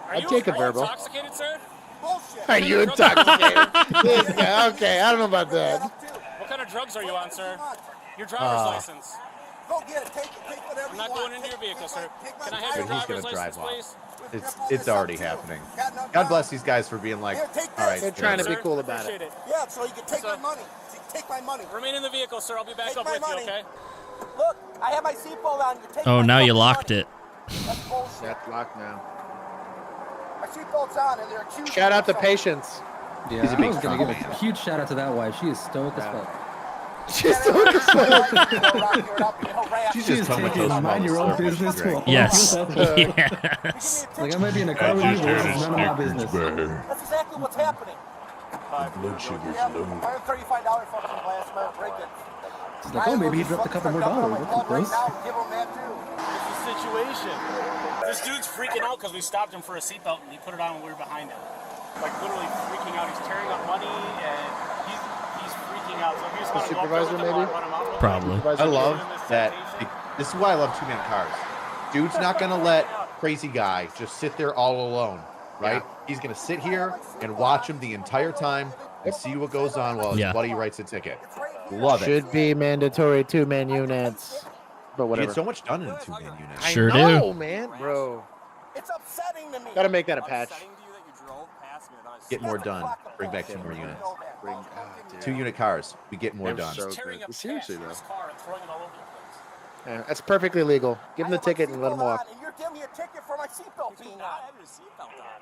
Are I'm Jacob are you Verbal. intoxicated, sir? Bullshit. Are you intoxicated? This guy, okay, I don't know about that. What kind of drugs are you on, sir? Your driver's license. Go get it. Take whatever I'm you not want. going into your vehicle, sir. Take my Can I have your Dude, he's driver's gonna license, drive off. please? It's already happening. God bless these guys for being like, Here, take all right. this. They're trying to be Sir, cool about appreciate it. Yeah, so you can take Sir. my money. Take my money. Remain in the vehicle, sir. I'll be back Take up my with you, money. okay? Look, I have my seatbelt on. You take Oh, my now you fucking locked money. it. That's bullshit. That's locked now. My seatbelt's on, and they're accusing Shout out me to of Patience. Yeah, He's a I big was gonna strong give a man. huge shout out to that wife. She is stoic as fuck. She's so She's She just is comatose taking from mind all your the own service. business to a whole Yes. new level. Yes. Like I might be in a car with you, but this is none of my business. That's exactly what's happening. Blood sugar's Yeah, $135 for some glass metal break-in. She's like, oh, maybe he dropped a couple more dollars. That's close. Give him that too. It's a situation. This dude's freaking out because we stopped him for a seatbelt and he put it on when we were behind him. Like literally freaking out. He's tearing up money and he's freaking out. So if you just want to go up there with supervisor, him, maybe? run him out real quick. Probably. I love that. This is why I love two-man cars. Dude's not going to let crazy guy just sit there all alone, right? He's going to sit here and watch him the entire time and see what goes on while his Yeah. buddy writes a ticket. Love it. Should be mandatory two-man units. But You whatever. get so much done in a two-man unit. Sure I know, do. man, bro. It's upsetting to me. Gotta make that a patch. Get more done. Bring back two more units. Bring, Two-unit cars. We get more They're done. so Tearing good. up Seriously, cash in though. his car and throwing it all over the place. Yeah, that's perfectly legal. Give him the ticket and let him walk. And you're giving me a ticket for my seatbelt being on.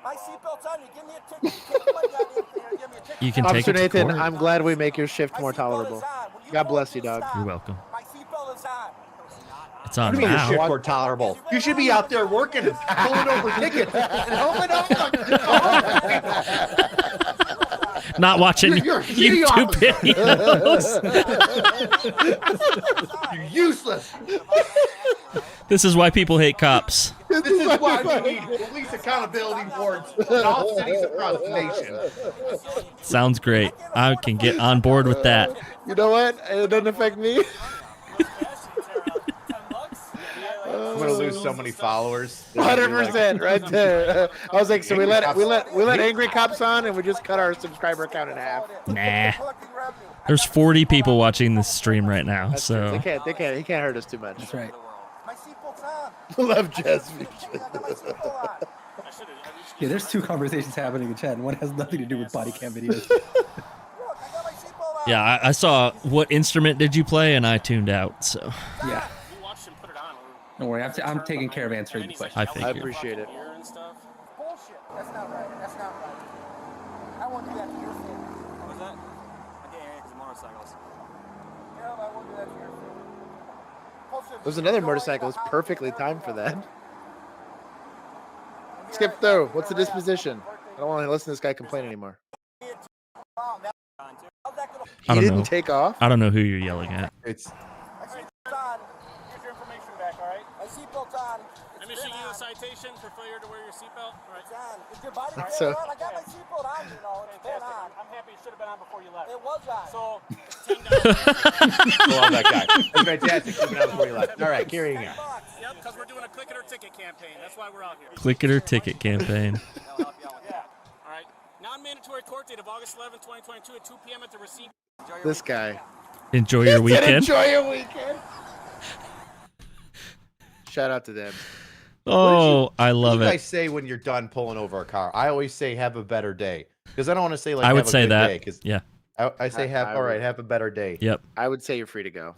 My seatbelt's on. You give me a ticket. You take money out of it, and give me a ticket. You can take Officer it to Nathan, court. I'm glad we make your shift more tolerable. God bless you, dog. You're welcome. My seatbelt is on. It's on You mean your now. shift more tolerable? You should be out there working and pulling over tickets and helping out. Not watching You're YouTube videos. You're useless. This is why people hate cops. This is why we need police accountability boards in all cities across the nation. Sounds great. I can get on board with that. You know what? It doesn't affect me. I'm gonna lose so many followers. 100% right there. I was like, so we let angry cops on, and we just cut our subscriber count in half. Nah. There's 40 people watching this stream right now, That's true. so He can't hurt us too much. That's right. My seatbelt's on. Love Jazz. Yeah, there's two conversations happening in chat, and one has nothing to do with body cam videos. yeah, I saw what instrument did you play, and I tuned out. So Yeah. We watched him put Don't worry, I'm taking care of answering the question. I I figured. appreciate it. Bullshit. That's not right. That's not right. I won't do that to your family. What was that? I can't hear because of motorcycles. Gerald, I won't do that to your family. There's another motorcycle. It's perfectly timed for that. Skip through. What's the disposition? I don't want to listen to this guy complain anymore. I He don't didn't know. take off? I don't know who you're yelling at. It's Here's your information back, all right? My seatbelt's on. I'm issuing you a citation for failure to wear your seatbelt. All right. It's on. Is your body camera So- on? I got my seatbelt on, you know. It's been on. I'm happy it should have been on before you left. It was on. So, I love that guy. That's fantastic. Keep it out before you left. All right, carrying on. Yep, because we're doing a click it or ticket campaign. That's why we're out here. Click it or ticket campaign. Yeah. All right. Non-mandatory court date of August 11, 2022 at 2 p.m. at the receipt. This guy. Enjoy your He said, weekend. Enjoy your weekend. Shout out to them. Oh, I love What do you it. guys say when you're done pulling over a car? I always say have a better day because I don't want to say like I would have a say good that. day, 'cause Yeah. I say have I all would. right, have a better day. Yep. I would say you're free to go.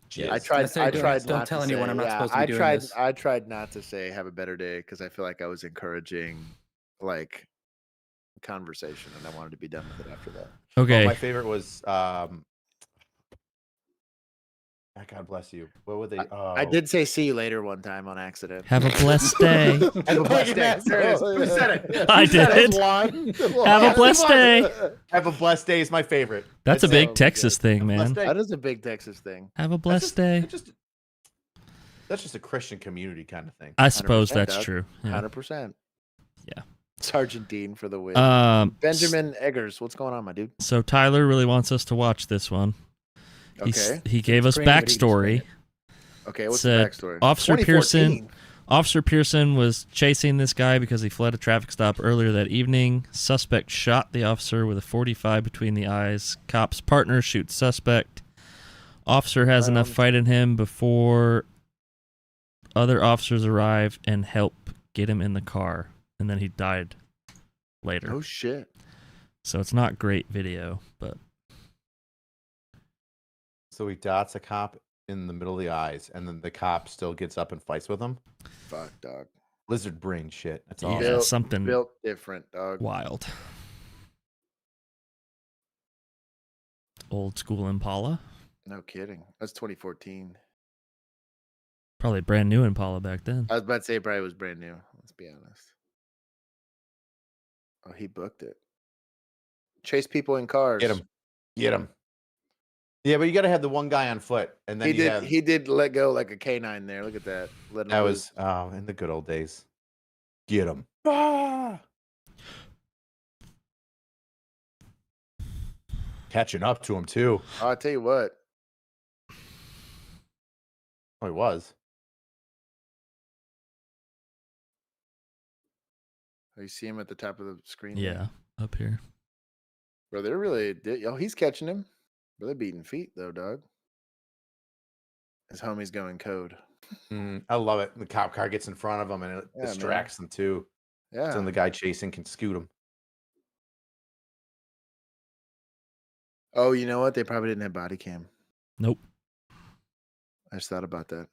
Jeez. I tried. I tried. Don't not tell to anyone say, I'm not yeah, supposed to be I doing tried. this. I tried not to say have a better day because I feel like I was encouraging like conversation, and I wanted to be done with it after that. Okay. Oh, my favorite was God bless you. What would they? I did say see you later one time on accident. Have a blessed day. Have a blessed day. There it is. Who said it? I Who said it? did. Have a blessed day. Have a blessed day is my favorite. That's a it. big Texas thing, man. That is a big Texas thing. Have a blessed day. That's just a Christian community kind of thing. I suppose 100%, that's Doug. true. Yeah. 100%. Yeah. Sergeant Dean for the win. Benjamin Eggers, what's going on, my dude? So Tyler really wants us to watch this one. Okay. He gave us backstory. Okay, what's Said, the backstory? Officer 2014. Officer Pearson was chasing this guy because he fled a traffic stop earlier that evening. Suspect shot the officer with a .45 between the eyes. Cop's partner shoots suspect. Officer has enough fight in him before other officers arrive and help get him in the car. And then he died later. Oh, shit. So it's not great video, but... So he dots a cop in the middle of the eyes, and then the cop still gets up and fights with him. Fuck, dog. Lizard brain shit. That's Yeah, all. Built- something built different, dog. wild. Old school Impala. No kidding. That's 2014. Probably brand new Impala back then. I was about to say it probably was brand new. Let's be honest. Oh, he booked it. Chase people in cars. Get him. Get him. Yeah, but you got to have the one guy on foot, and then He did let go like a canine there. Look at that. Let him that loose. was in the good old days. Get him. Catching up to him too. I'll tell you what. Oh, he was. Oh, you see him at the top of the screen? there? Yeah, up here. Bro, they're really. Oh, he's catching him. Bro, they're beating feet though, dog. His homie's going code. I love it. The cop car gets in front of him, and it Yeah, man. distracts them too. Yeah. So then the guy chasing can scoot him. Oh, you know what? They probably didn't have body cam. Nope. I just thought about that.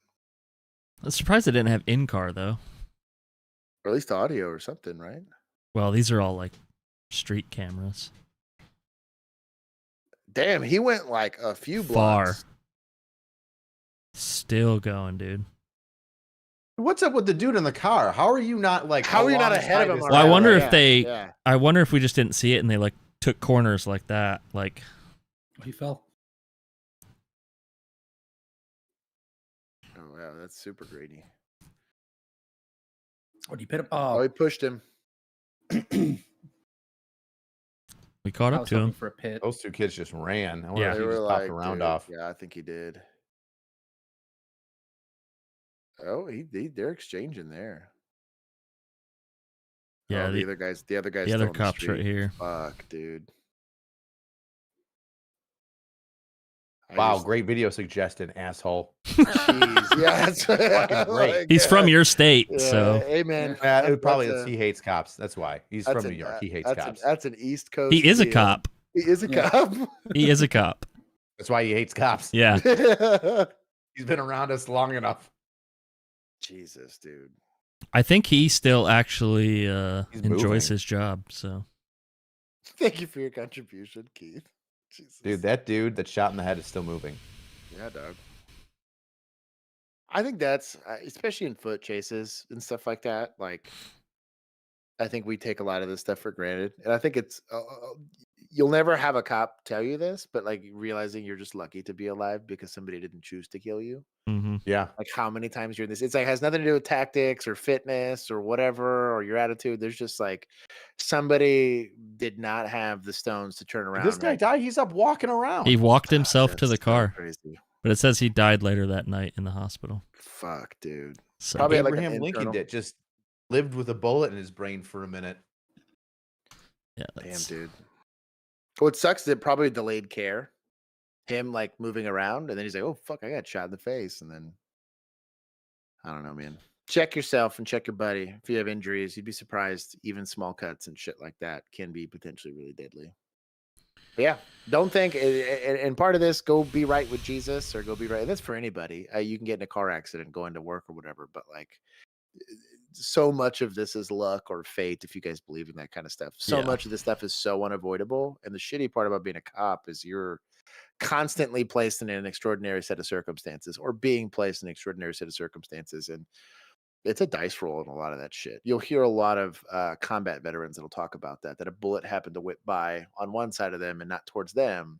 I'm surprised they didn't have in-car, though. Or at least audio or something, right? Well, these are all, like, street cameras. Damn, he went like a few Far. blocks. Still going, dude. What's up with the dude in the car? How are you not like? How are you not ahead of him? Well, I wonder if they... Yeah. I wonder if we just didn't see it and they, like, took corners like that. Like... He fell. Oh, wow. That's super greedy. What, you hit him? Oh, he pushed him. We caught I up was to hoping him. for a pit. Those two kids just ran. I wonder Yeah. if They he were just like, popped a round dude, off. Yeah, I think he did. Oh, they're exchanging there. Yeah, Oh, the other guys. The other guys. the still other on the cop's right street. here. Fuck, dude. Wow, great video suggestion, asshole. Jeez, yeah, that's Fucking great. like, He's from your state, yeah, so... Hey, man. It probably that's is. a- he hates cops. That's why. He's that's from a- New York. He hates that's cops. That's an East Coast. He is a deal. cop. He is a Yeah. cop. He is a cop. That's why he hates cops. Yeah. He's been around us long enough. Jesus, dude. I think he still actually He's enjoys moving. his job. So Thank you for your contribution, Keith. Jesus. Dude, that dude that shot in the head is still moving. Yeah, dog. I think that's especially in foot chases and stuff like that. Like, I think we take a lot of this stuff for granted, and I think it's you'll never have a cop tell you this, but like realizing you're just lucky to be alive because somebody didn't choose to kill you. Yeah. Like how many times you're in this, it's like has nothing to do with tactics or fitness or whatever or your attitude. There's just like somebody did not have the stones to turn around. This guy died. He's up walking around. he walked himself to the That's so car, crazy. but it says he died later that night in the hospital. Fuck, dude. So Probably had like an Abraham Lincoln internal. did just lived with a bullet in his brain for a minute. yeah, Damn, dude. What sucks is it probably delayed care. Him like moving around, and then he's like, "Oh fuck, I got shot in the face," and then I don't know, man. Check yourself and check your buddy. If you have injuries, you'd be surprised. Even small cuts and shit like that can be potentially really deadly. But yeah, don't think. And part of this, go be right with Jesus, or go be right. That's for anybody. You can get in a car accident going to work or whatever, but like, so much of this is luck or fate. If you guys believe in that kind of stuff, so Yeah. much of this stuff is so unavoidable. And the shitty part about being a cop is you're constantly placed in an extraordinary set of circumstances, or being placed in an extraordinary set of circumstances, and it's a dice roll in a lot of that shit. You'll hear a lot of combat veterans that'll talk about that a bullet happened to whip by on one side of them and not towards them,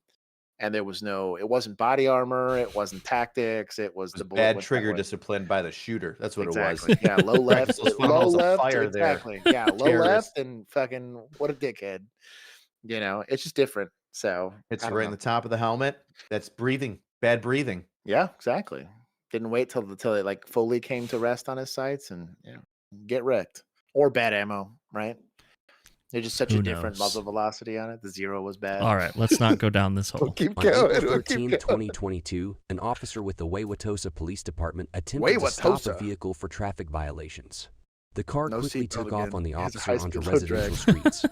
and it wasn't body armor, it wasn't tactics, it was the bullet Bad went that trigger way. discipline by the shooter. That's what Exactly. it was. Yeah, low left, Practice those low fundamentals of left, fire there. exactly. Yeah, low Terrorist. left, and fucking what a dickhead. You know, it's just different. So Hits I you don't right in know. the top of the helmet. That's breathing. Bad breathing. Yeah, exactly. Didn't wait till it like fully came to rest on his sights, and get wrecked. Or bad ammo, right? There's just such Who a different knows? muzzle velocity on it. The zero was bad. All right, let's not go down this We'll hole. keep On going. April We'll keep 13, going. 2022, an officer with the Wauwatosa Police Department attempted to stop a Wauwatosa. vehicle for traffic violations. The car No quickly seatbelt took again. off on the He has a officer onto high-speed load residential drag. streets.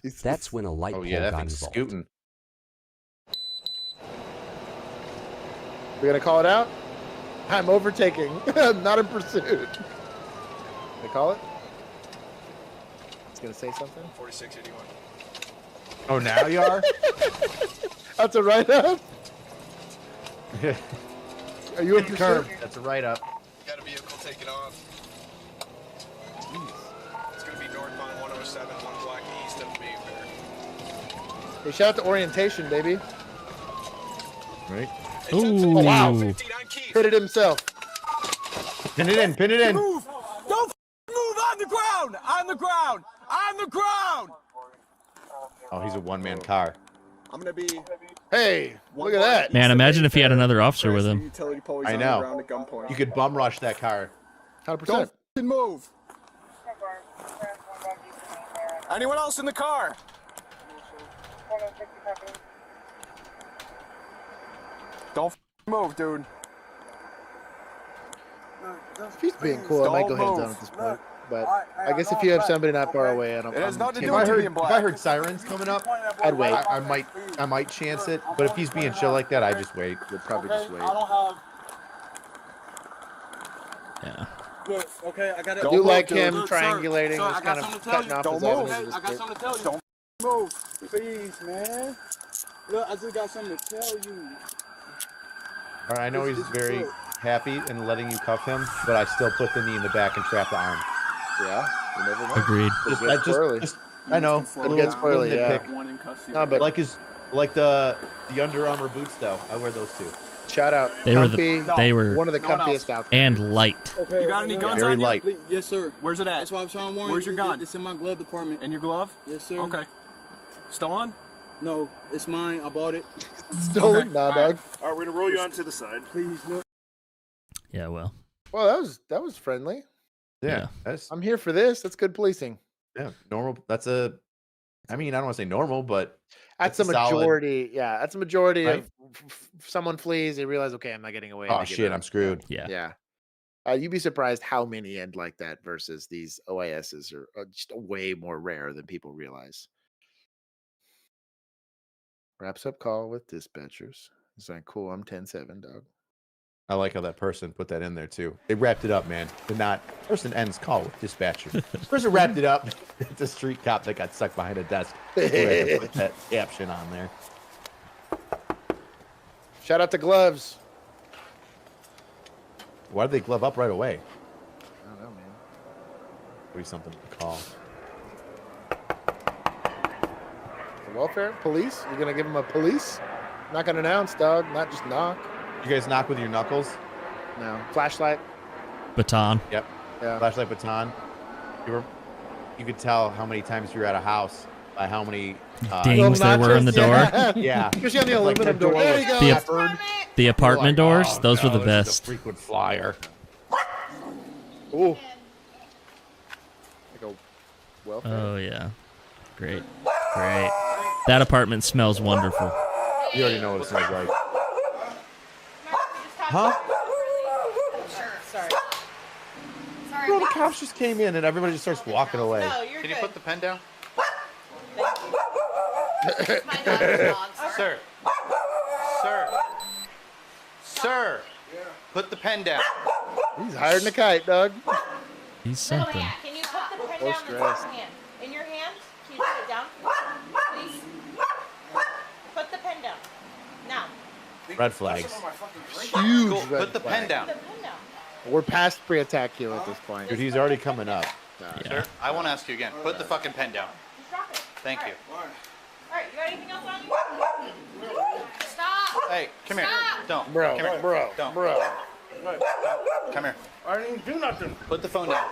Jesus. That's when a light Oh pole yeah, that got thing's involved. scooting. We're gonna call it out. I'm overtaking. I'm not in pursuit. They call it. It's gonna say something. 4681. Oh, now you are? That's a write up. Are you in Curb. pursuit? That's a write up. Got a vehicle taking off. It's going to be northbound 107, 1 block east of Mayfair. Hey, shout out to orientation, baby. Right. Ooh. Oh wow! Hit it himself. Pin it in. Pin it in. Move! Don't move on the ground! On the ground! On the ground! Oh, he's a one-man car. I'm going to be... Hey, look at that. Man, imagine if he had another officer with him. Utility pole. He's I on the know. ground at gunpoint. You could bum rush that car. 100%. Don't f***ing move. Anyone else in the car? Don't f***ing move, dude. If he's being cool, I might go hands down at this point. But I guess if you have somebody not far away, I don't. It has nothing to If do I with you heard, being if I black. heard sirens coming up, I'd wait. I might chance it. But if he's being chill like that, I just wait. You'll probably just wait. I don't have. Yeah. Look, okay, I got I it. do like Look, him sir, triangulating, sir, just I got kind of something to tell cutting you. off Don't his move. avenues I of got escape. something to tell you. Don't move. Please, man. Look, I just got something to tell you. All right, I know he's very happy in letting you cuff him, but I still put the knee in the back and trap the arm. Yeah, you never know. Agreed. It'll get squirrely. I know. It'll get squirrely, yeah. nitpick. No, but Like the Under Armour boots though. I wear those too. shout out. They were Comfy, one of the comfiest out there. and light. Okay, You got any guns Very on you? light. Yes, sir. Where's it at? That's why I'm trying to warn you. Where's your gun? It's in my glove department. In your glove? Yes, sir. Okay. Still on? No, it's mine. I bought it. Stolen? Nah, dog. All right, we're gonna roll you onto the side. Please, look. Yeah, well. Well, that was friendly. Yeah. That's I'm here for this. That's good policing. normal. That's a. I mean, I don't want to say normal, but That's a solid- majority. Yeah, that's a majority Right? of someone flees. They realize, okay, I'm not getting away. and Oh they give shit, up. I'm screwed. Yeah. Yeah. You'd be surprised how many end like that versus these OISs are just way more rare than people realize. Wraps up call with dispatchers. It's like, cool, I'm 10-7, dog. I like how that person put that in there too. They wrapped it up, man. Did not. Person ends call with dispatcher. Person wrapped it up. It's a street cop that got stuck behind a desk. Put that caption on there. Shout out to Gloves. Why did they glove up right away? I don't know, man. Maybe something to call. The welfare? Police? You're gonna give them a police? Not gonna announce, dog. Not just knock. You guys knock with your knuckles? No. Flashlight? Baton. Yep. Yeah. Flashlight, baton. You could tell how many times you're at a house by how many dings there were in the door. Yeah. Especially on the aluminum door. There you go. The apartment doors, those were the this is best. a frequent flyer. Ooh. Like a welfare? Oh yeah, great, great. That apartment smells wonderful. You already know what it smells like. Huh? Sorry. Bro, the cops just came in and everybody just starts walking away. Can you put the pen down? Sir. Sir. Put the pen down. He's hiding a kite, dog. He's something. Can you put the pen down in your hand? In your hand? Can you put it down? Please? Put the pen down. Now. Red flags. Huge Cool. red Put the pen flag. down. We're past pre-attack here at this point. Dude, he's already coming up. Sir, I want to ask you again. Put the fucking pen down. Thank you. Alright, you got anything else on you? Stop! Hey, come here. Don't. Bro, Come here. bro, Don't. bro. Come here. I didn't do nothing. Put the phone down.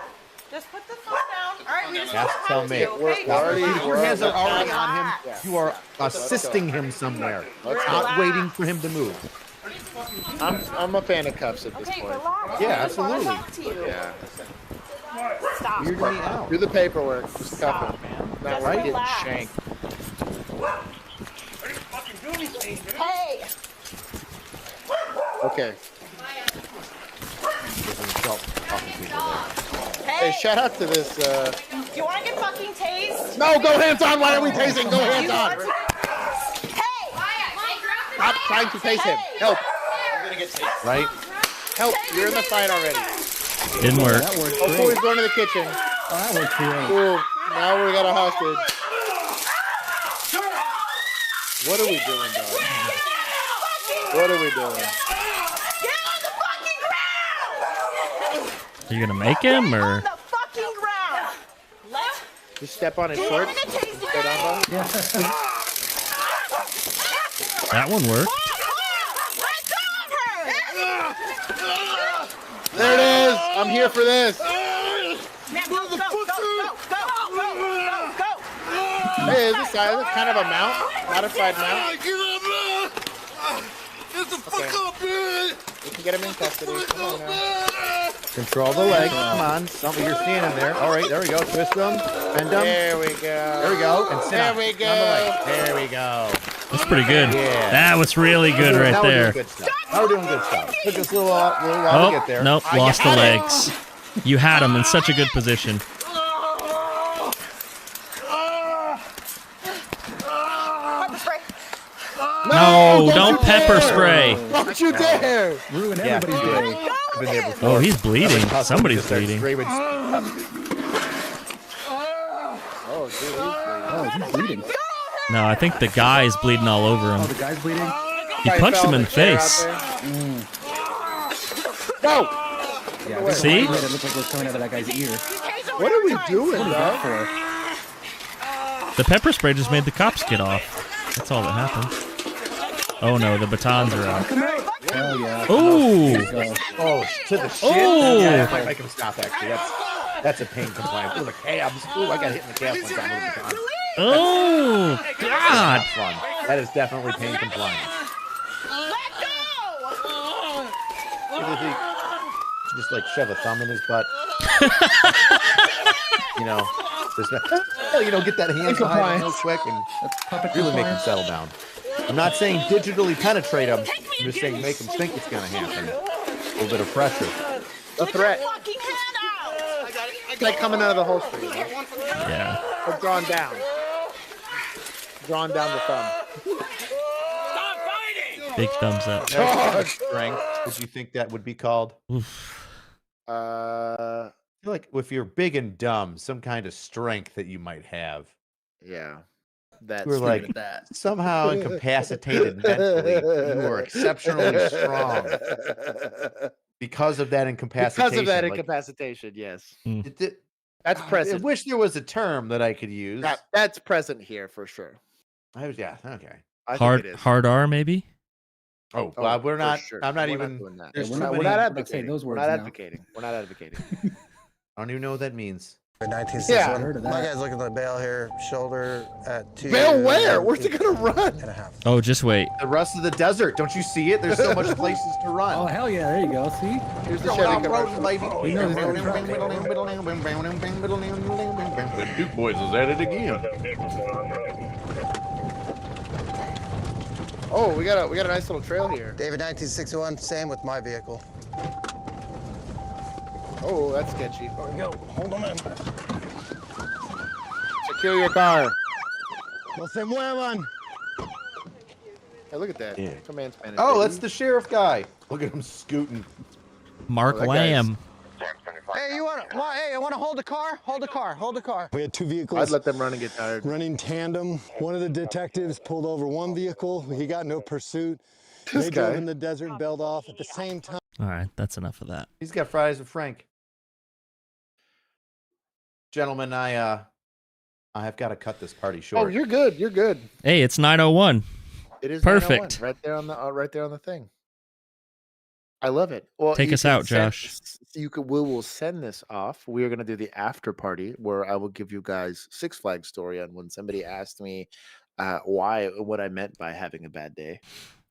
Just put the phone down. Alright, we just That's want to tell help me. you, okay? Your hands are already on him. Yeah. You are assisting him somewhere. Let's Not waiting for him to move. I'm a fan of cuffs at this Okay, point. relax. Yeah, I just wanna absolutely. talk to you. Yeah. Stop. Weird me out. Do the paperwork. Just cuff him. Not Just right getting relax. shanked. Hey! Okay. Hey! Hey, shout out to this. You want to get fucking tased? No, go hands on. Why are we tasing? Go hands You on. want to- Hey! Stop trying to tase him. Help. You're gonna get tased. Right? Help. You're in the fight already. Didn't work. That works Oh, great. Corey's going to the kitchen. Oh, that works great. Cool. Now we got a hostage. What are we doing, dog? What are we doing? Are you gonna make him or? The fucking ground! Let's Just step on his shorts. Straight on, dog. That one worked. There it is. I'm here for this. Hey, is this kind of a mount? Modified mount? Okay. We can get him in custody. Come on now. Control the leg. Come on. Something. You're standing there. All right. There we go. Twist them. Bend them. There we go. There we go. And sit There on. we On the leg. go. There we go. That's pretty good. Yeah. That was really good right Now we're doing there. good stuff. Now we're doing good stuff. Took us a little while to get there. Nope, lost the legs. You had him in such a good position. No, don't pepper spray. Don't you dare. Ruin Yeah. everybody's day. I've been there before. Oh, he's bleeding. Somebody's Just starts bleeding. screaming. Oh, dude. Oh, he's bleeding. No, I think the guy's bleeding all over Oh, him. the guy's bleeding? He punched him in the face. No. Yeah, I think See? the blood looked like it was coming out of that guy's ear. What are we doing, What is dog? that for? The pepper spray just made the cops get off. That's all that happened. Oh no, the batons are out. Oh, yeah. Ooh. Oh, to the shit. Oh. Yeah, that might make him stop, actually. That's a pain compliance. Ooh, the calves. Ooh, I got hit in the calves one time with a baton. Oh, God. That's fun. That is definitely pain compliance. Just like shove a thumb in his butt. You know, just get that hand behind him real quick and really make him settle down. I'm not saying digitally penetrate him. I'm just saying make him think it's going to happen. A little bit of pressure. A threat. It's like coming out of the holster. You know? Yeah. Or drawn down. Drawn down the thumb. Big thumbs up. Strength. Would you think that would be called? I feel like if you're big and dumb, some kind of strength that you might have. Yeah. That's We're like somehow incapacitated mentally. You are exceptionally strong because of that incapacitation. Because of that incapacitation, yes. That's present. I wish there was a term that I could use. That's present here for sure. Yeah, okay. I think it is. Hard R, maybe? Oh, well, we're not. Sure. I'm not We're even. doing that. There's We're too not many- advocating. those We're words not now. advocating. We're not advocating. I don't even know what that means. 1961. My guy's looking at the bail here, shoulder at 2. Bail where? Where's he gonna run? Oh, just wait. The rest of the desert. Don't you see it? There's so much places to run. Oh hell yeah! There you go. See, here's the Going Chevy off commercial. road, baby. He knows he's gonna The Duke Boys is at it again. Oh, we got a nice little trail here. David 1961, same with my vehicle. Oh, that's sketchy. There we go. Hold on in. Secure your car. No se muevan. Hey, look at that. Yeah. Command Spanish. Oh, baby. that's the sheriff guy. Look at him scooting. Mark that Lamb. Hey, I want to hold the car. Hold the car. Hold the car. We had two vehicles. I'd let them run and get tired. Running tandem. One of the detectives pulled over one vehicle. He got no pursuit. This They drove guy. in the desert and bailed off at the same time. All right, that's enough of that. He's got fries with Frank. Gentlemen, I have got to cut this party short. Oh, you're good. You're good. Hey, it's 9:01. It is Perfect. 901, right there on the thing. I love it. Well, Take you us can out, send- Josh. We will send this off. We are going to do the after party where I will give you guys Six Flags story on when somebody asked me what I meant by having a bad day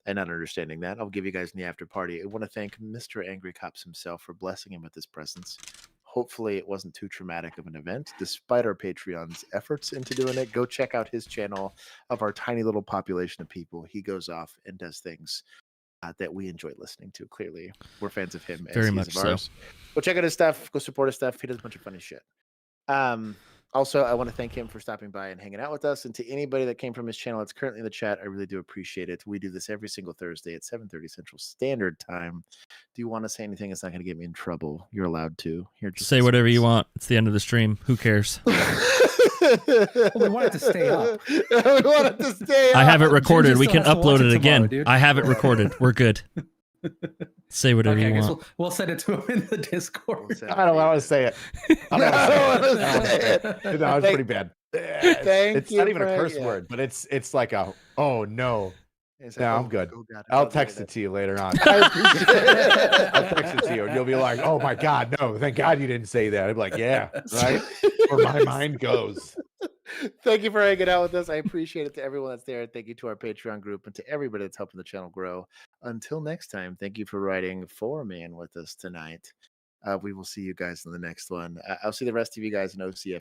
and not understanding that. I'll give you guys in the after party. I want to thank Mr. Angry Cops himself for blessing him with his presence. Hopefully it wasn't too traumatic of an event, despite our Patreon's efforts into doing it. Go check out his channel of our tiny little population of people. He goes off and does things that we enjoy listening to. Clearly, we're fans of him. Very he is much of so. ours. Go check out his stuff. Go support his stuff. He does a bunch of funny shit. Also, I want to thank him for stopping by and hanging out with us. And to anybody that came from his channel that's currently in the chat, I really do appreciate it. We do this every single Thursday at 7:30 Central Standard Time. Do you want to say anything that's not going to get me in trouble? You're allowed to. Here, just Say whatever you want. It's the end of the stream. Who cares? we want it to stay up. We want it to stay up. I have it recorded. Ginger We still can has to watch upload it it again. tomorrow, dude. I have it recorded. We're good. Say whatever Okay, I you guess want. we'll send it to him in the Discord. I don't want to say it. I don't want to say it. No, it's pretty bad. It's you, not even a Frank. curse Yeah. word, but it's like a oh no. It's No, like, I'm good. oh, God, I'll don't text do it to you later on. I appreciate it. I'll text it to you, and you'll be like, "Oh my God, no! Thank God you didn't say that." I'd be like, "Yeah, right." Where my mind goes. Thank you for hanging out with us. I appreciate it to everyone that's there. Thank you to our Patreon group and to everybody that's helping the channel grow. Until next time, thank you for riding 4-man with us tonight. We will see you guys in the next one. I'll see the rest of you guys in OCF